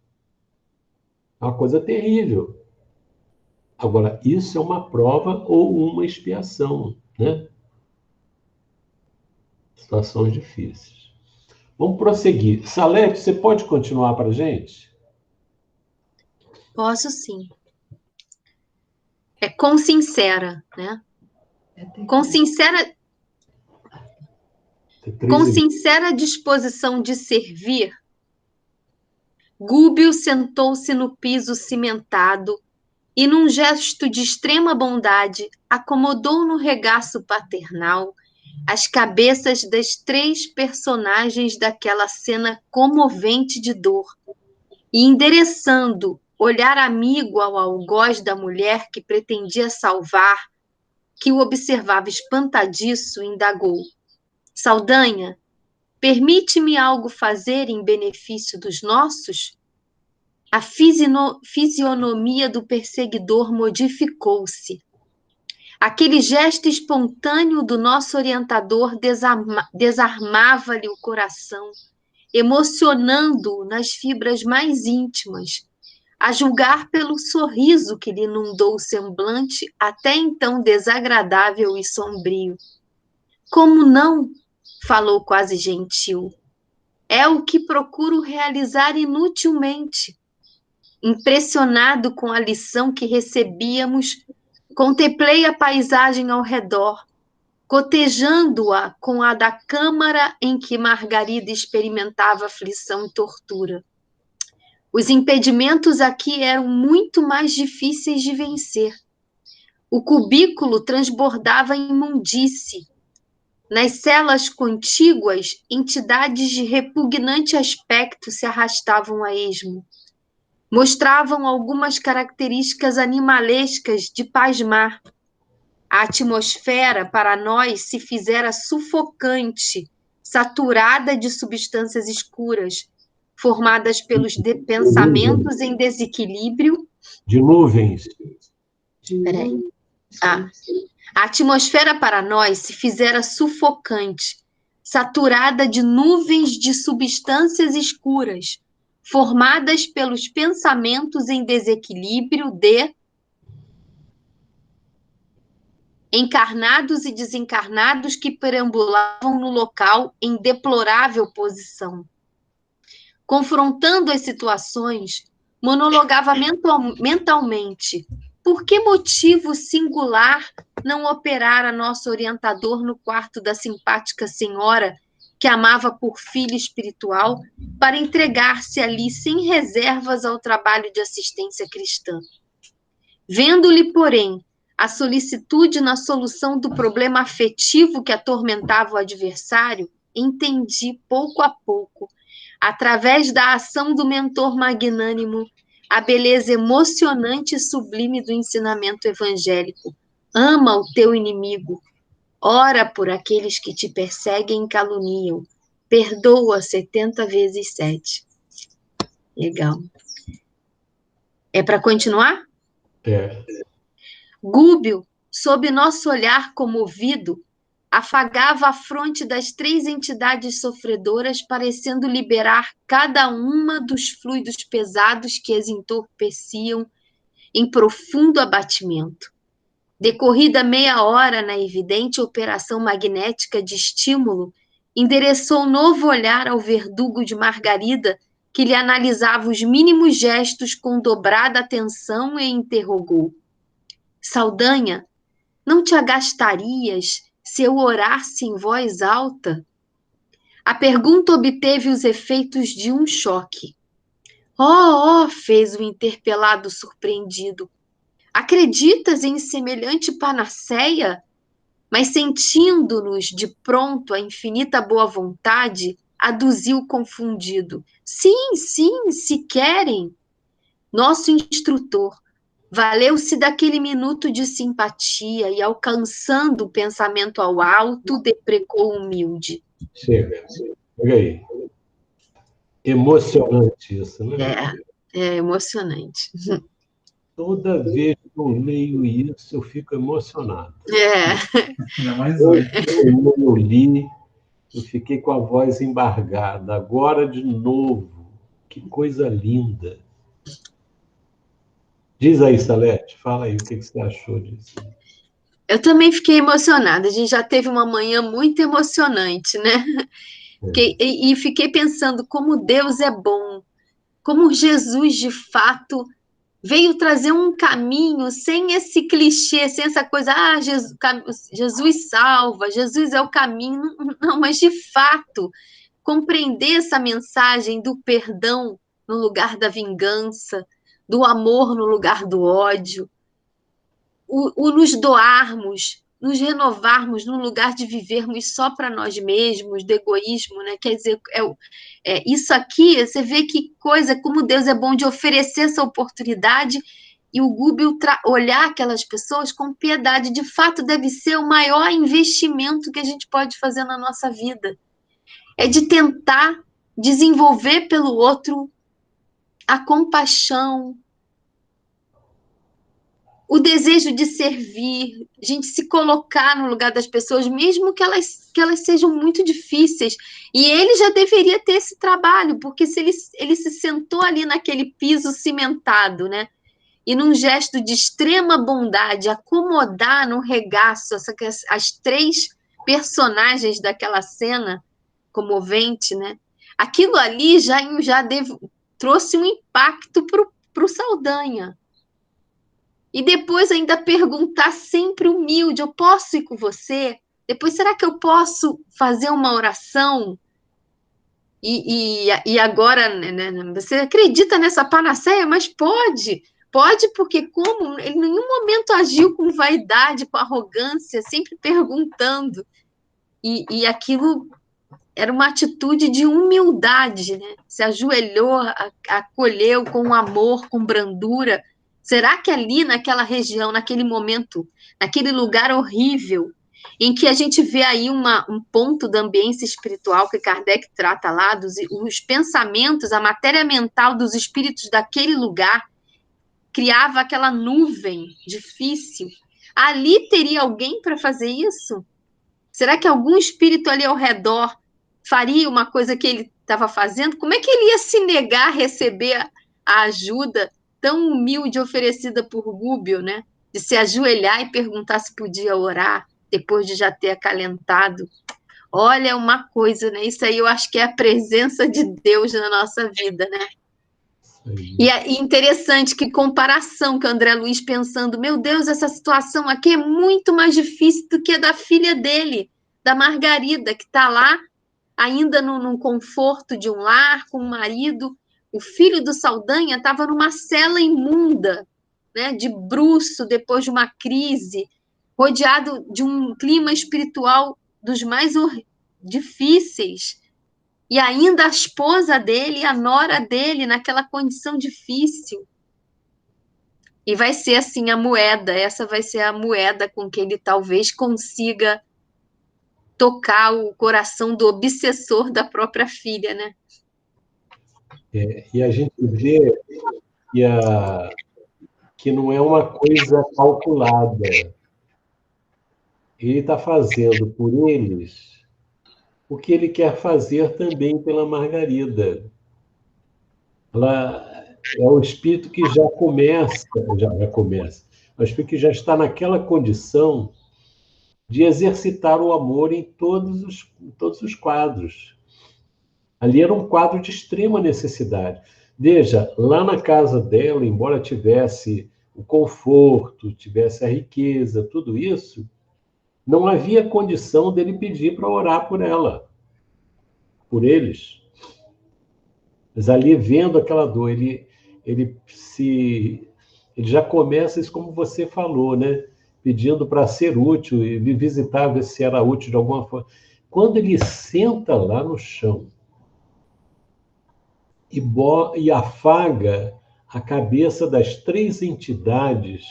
É uma coisa terrível. Agora, isso é uma prova ou uma expiação, né? Situações difíceis. Vamos prosseguir. Salete, você pode continuar para a gente? Posso sim. Com sincera, né? Com sincera disposição de servir, Gúbio sentou-se no piso cimentado e, num gesto de extrema bondade, acomodou no regaço paternal as cabeças das 3 personagens daquela cena comovente de dor, e, endereçando olhar amigo ao algoz da mulher que pretendia salvar, que o observava espantadiço, indagou: Saldanha, permite-me algo fazer em benefício dos nossos? A fisionomia do perseguidor modificou-se. Aquele gesto espontâneo do nosso orientador desarmava-lhe o coração, emocionando-o nas fibras mais íntimas, a julgar pelo sorriso que lhe inundou o semblante, até então desagradável e sombrio. Como não? Falou quase gentil. É o que procuro realizar inutilmente. Impressionado com a lição que recebíamos, contemplei a paisagem ao redor, cotejando-a com a da câmara em que Margarida experimentava aflição e tortura. Os impedimentos aqui eram muito mais difíceis de vencer. O cubículo transbordava em imundície. Nas celas contíguas, entidades de repugnante aspecto se arrastavam a esmo. Mostravam algumas características animalescas de pasmar. A atmosfera, para nós, se fizera sufocante, saturada de substâncias escuras, formadas pelos pensamentos em desequilíbrio. De nuvens. Peraí. A atmosfera para nós se fizera sufocante, saturada de nuvens de substâncias escuras, formadas pelos pensamentos em desequilíbrio de encarnados e desencarnados que perambulavam no local em deplorável posição. Confrontando as situações, monologava mentalmente. Por que motivo singular não operara nosso orientador no quarto da simpática senhora que amava por filho espiritual para entregar-se ali sem reservas ao trabalho de assistência cristã? Vendo-lhe, porém, a solicitude na solução do problema afetivo que atormentava o adversário, entendi pouco a pouco, através da ação do mentor magnânimo, a beleza emocionante e sublime do ensinamento evangélico. Ama o teu inimigo, ora por aqueles que te perseguem e caluniam, perdoa 70 vezes 7. Legal. É para continuar? É. Gúbio, sob nosso olhar comovido, afagava a fronte das 3 entidades sofredoras, parecendo liberar cada uma dos fluidos pesados que as entorpeciam em profundo abatimento. Decorrida meia hora na evidente operação magnética de estímulo, endereçou novo olhar ao verdugo de Margarida, que lhe analisava os mínimos gestos com dobrada atenção e interrogou: Saldanha, não te agastarias se eu orasse em voz alta? A pergunta obteve os efeitos de um choque. Oh, fez o interpelado surpreendido. Acreditas em semelhante panaceia? Mas sentindo-nos de pronto a infinita boa vontade, aduziu confundido. Sim, se querem. Nosso instrutor valeu-se daquele minuto de simpatia e, alcançando o pensamento ao alto, deprecou humilde. Chega aí. Emocionante isso, né? É emocionante. Toda vez que eu leio isso, eu fico emocionado. Ainda mais hoje. Eu li, eu fiquei com a voz embargada. Agora, de novo, que coisa linda. Diz aí, Salete, fala aí o que você achou disso. Eu também fiquei emocionada. A gente já teve uma manhã muito emocionante, né? E fiquei pensando como Deus é bom, como Jesus, de fato, veio trazer um caminho sem esse clichê, sem essa coisa, Jesus salva, Jesus é o caminho. Não, mas de fato, compreender essa mensagem do perdão no lugar da vingança, do amor no lugar do ódio, o nos doarmos, nos renovarmos no lugar de vivermos só para nós mesmos, do egoísmo, né? Quer dizer, isso aqui, você vê que coisa, como Deus é bom de oferecer essa oportunidade, e o Gúbio olhar aquelas pessoas com piedade. De fato, deve ser o maior investimento que a gente pode fazer na nossa vida. É de tentar desenvolver pelo outro a compaixão, o desejo de servir, a gente se colocar no lugar das pessoas, mesmo que elas sejam muito difíceis. E ele já deveria ter esse trabalho, porque se ele se sentou ali naquele piso cimentado, né? E num gesto de extrema bondade, acomodar no regaço as 3 personagens daquela cena comovente, né? Aquilo ali já trouxe um impacto para o Saldanha. E depois ainda perguntar sempre humilde, eu posso ir com você? Depois, será que eu posso fazer uma oração? E agora, né, você acredita nessa panaceia? Mas pode, porque como ele em nenhum momento agiu com vaidade, com arrogância, sempre perguntando. E aquilo era uma atitude de humildade, né? Se ajoelhou, acolheu com amor, com brandura. Será que ali naquela região, naquele momento, naquele lugar horrível, em que a gente vê aí um ponto da ambiência espiritual que Kardec trata lá, os pensamentos, a matéria mental dos espíritos daquele lugar, criava aquela nuvem difícil. Ali teria alguém para fazer isso? Será que algum espírito ali ao redor faria uma coisa que ele estava fazendo? Como é que ele ia se negar a receber a ajuda tão humilde oferecida por Gúbio, né? De se ajoelhar e perguntar se podia orar depois de já ter acalentado. Olha, uma coisa, né? Isso aí eu acho que é a presença de Deus na nossa vida, né? E é interessante que comparação que o André Luiz pensando, meu Deus, essa situação aqui é muito mais difícil do que a da filha dele, da Margarida, que está lá ainda num conforto de um lar com o marido. O filho do Saldanha estava numa cela imunda, né, de bruço, depois de uma crise, rodeado de um clima espiritual dos mais difíceis. E ainda a esposa dele, a nora dele, naquela condição difícil. E vai ser assim a moeda, essa vai ser a moeda com que ele talvez consiga tocar o coração do obsessor da própria filha, né? E a gente vê que não é uma coisa calculada. Ele está fazendo por eles o que ele quer fazer também pela Margarida. Ela é o espírito que já começa, é o espírito que já está naquela condição de exercitar o amor em todos os quadros. Ali era um quadro de extrema necessidade. Veja, lá na casa dela, embora tivesse o conforto, tivesse a riqueza, tudo isso, não havia condição dele pedir para orar por ela, por eles. Mas ali, vendo aquela dor, ele já começa isso como você falou, né? Pedindo para ser útil e me visitar, ver se era útil de alguma forma. Quando ele senta lá no chão e afaga a cabeça das 3 entidades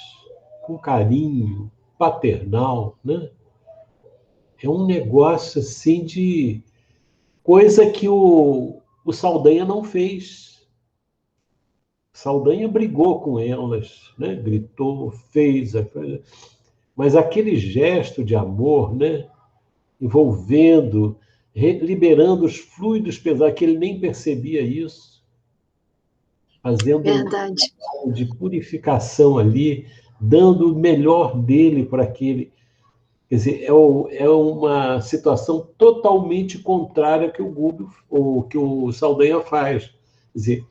com carinho paternal, né? É um negócio assim de coisa que o Saldanha não fez. Saldanha brigou com elas, né? Gritou, fez, mas aquele gesto de amor, né? Envolvendo, liberando os fluidos pesados, que ele nem percebia isso, fazendo um trabalho de purificação ali, dando o melhor dele para aquele. Quer dizer, é uma situação totalmente contrária que o Gúbio, ou que o Saldanha faz. Quer dizer,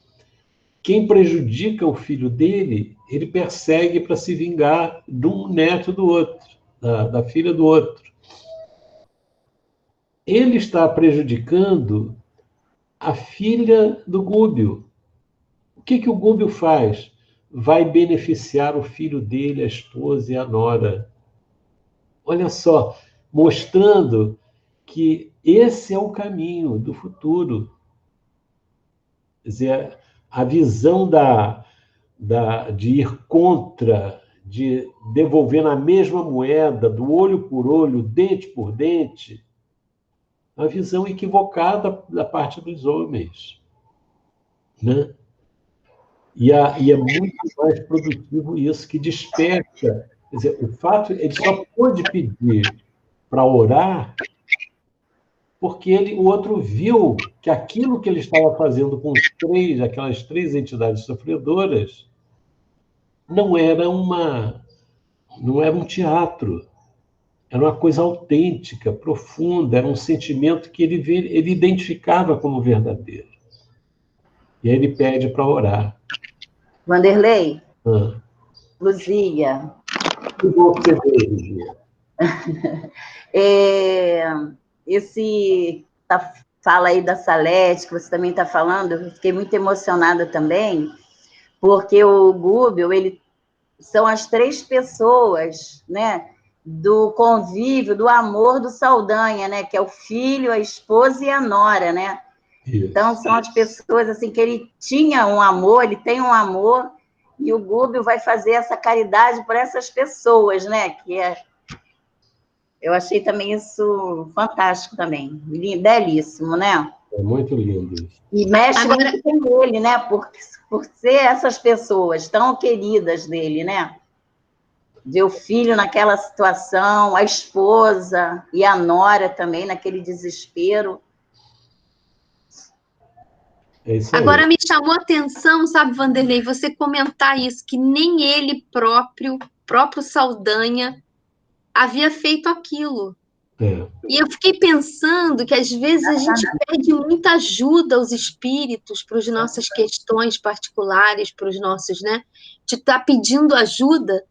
quem prejudica o filho dele, ele persegue para se vingar de um neto do outro, da filha do outro. Ele está prejudicando a filha do Gúbio. O que o Gúbio faz? Vai beneficiar o filho dele, a esposa e a nora. Olha só, mostrando que esse é o caminho do futuro. Quer dizer, a visão de ir contra, de devolver na mesma moeda, do olho por olho, dente por dente, a visão equivocada da parte dos homens, né? E é muito mais produtivo isso, que desperta. Quer dizer, o fato, ele só pôde pedir para orar porque o outro viu que aquilo que ele estava fazendo com aquelas 3 entidades sofredoras, não era um teatro, era uma coisa autêntica, profunda, era um sentimento que ele identificava como verdadeiro. E aí ele pede para orar. Vanderlei, Luzia. Que bom que você veio, Luzia. Esse fala aí da Salete, que você também está falando, eu fiquei muito emocionada também, porque o Gúbio, são as 3 pessoas, né, do convívio, do amor do Saldanha, né, que é o filho, a esposa e a nora, né? Isso. Então, são as pessoas assim, que ele tinha um amor, ele tem um amor, e o Gúbio vai fazer essa caridade por essas pessoas, né, eu achei também isso fantástico também, belíssimo, né? É muito lindo isso. E mexe muito com ele, né? Por ser essas pessoas tão queridas dele, né? Ver o filho naquela situação, a esposa e a nora também naquele desespero. É isso aí. Agora me chamou a atenção, sabe, Vanderlei, você comentar isso, que nem ele próprio Saldanha, havia feito aquilo. E eu fiquei pensando que, às vezes, a gente pede muita ajuda aos espíritos para as nossas questões particulares, para os nossos, né? De estar pedindo ajuda.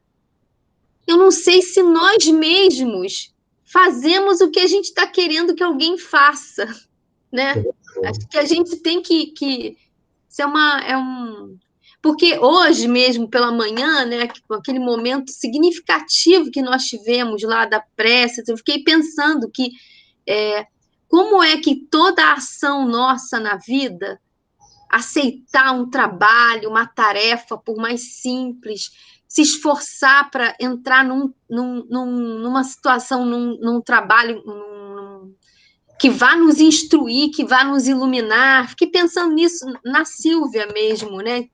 Eu não sei se nós mesmos fazemos o que a gente está querendo que alguém faça, né? Acho que a gente tem que ser porque hoje mesmo, pela manhã, né, com aquele momento significativo que nós tivemos lá da prece, eu fiquei pensando que como é que toda a ação nossa na vida, aceitar um trabalho, uma tarefa, por mais simples, se esforçar para entrar numa situação, num trabalho que vá nos instruir, que vá nos iluminar. Fiquei pensando nisso na Sílvia mesmo, né?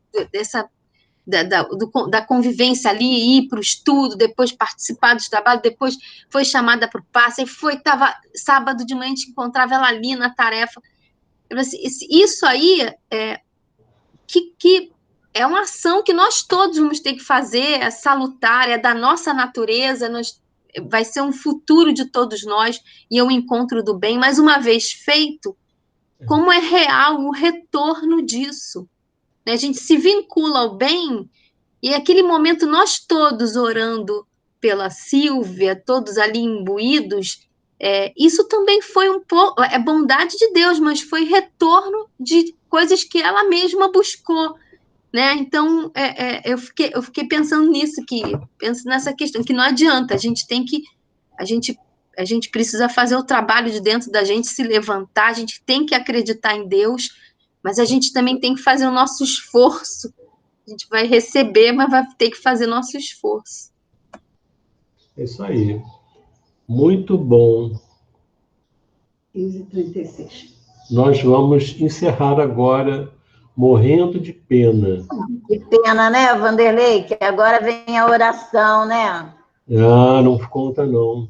Da convivência ali, ir para o estudo, depois participar do trabalho, depois foi chamada para o passe, estava sábado de manhã, a gente encontrava ela ali na tarefa. Isso aí que é uma ação que nós todos vamos ter que fazer, é salutar, é da nossa natureza, vai ser um futuro de todos nós, e é um encontro do bem. Mas uma vez feito, como é real o retorno disso? Né? A gente se vincula ao bem, e aquele momento nós todos orando pela Sílvia, todos ali imbuídos, isso também foi um pouco, bondade de Deus, mas foi retorno de coisas que ela mesma buscou, né? Então, eu fiquei pensando nisso, penso nessa questão, que não adianta, a gente precisa fazer o trabalho de dentro da gente, se levantar, a gente tem que acreditar em Deus, mas a gente também tem que fazer o nosso esforço. A gente vai receber, mas vai ter que fazer nosso esforço. É isso aí. Muito bom. 15h36. Nós vamos encerrar agora, morrendo de pena. Que pena, né, Vanderlei? Que agora vem a oração, né? Não conta, não.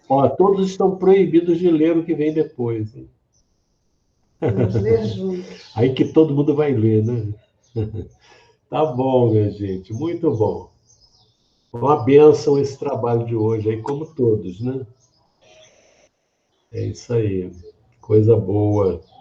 Ó, todos estão proibidos de ler o que vem depois. Hein? Vamos ler juntos. Aí que todo mundo vai ler, né? Tá bom, minha gente. Muito bom. Uma bênção esse trabalho de hoje, aí, como todos, né? É isso aí. Coisa boa.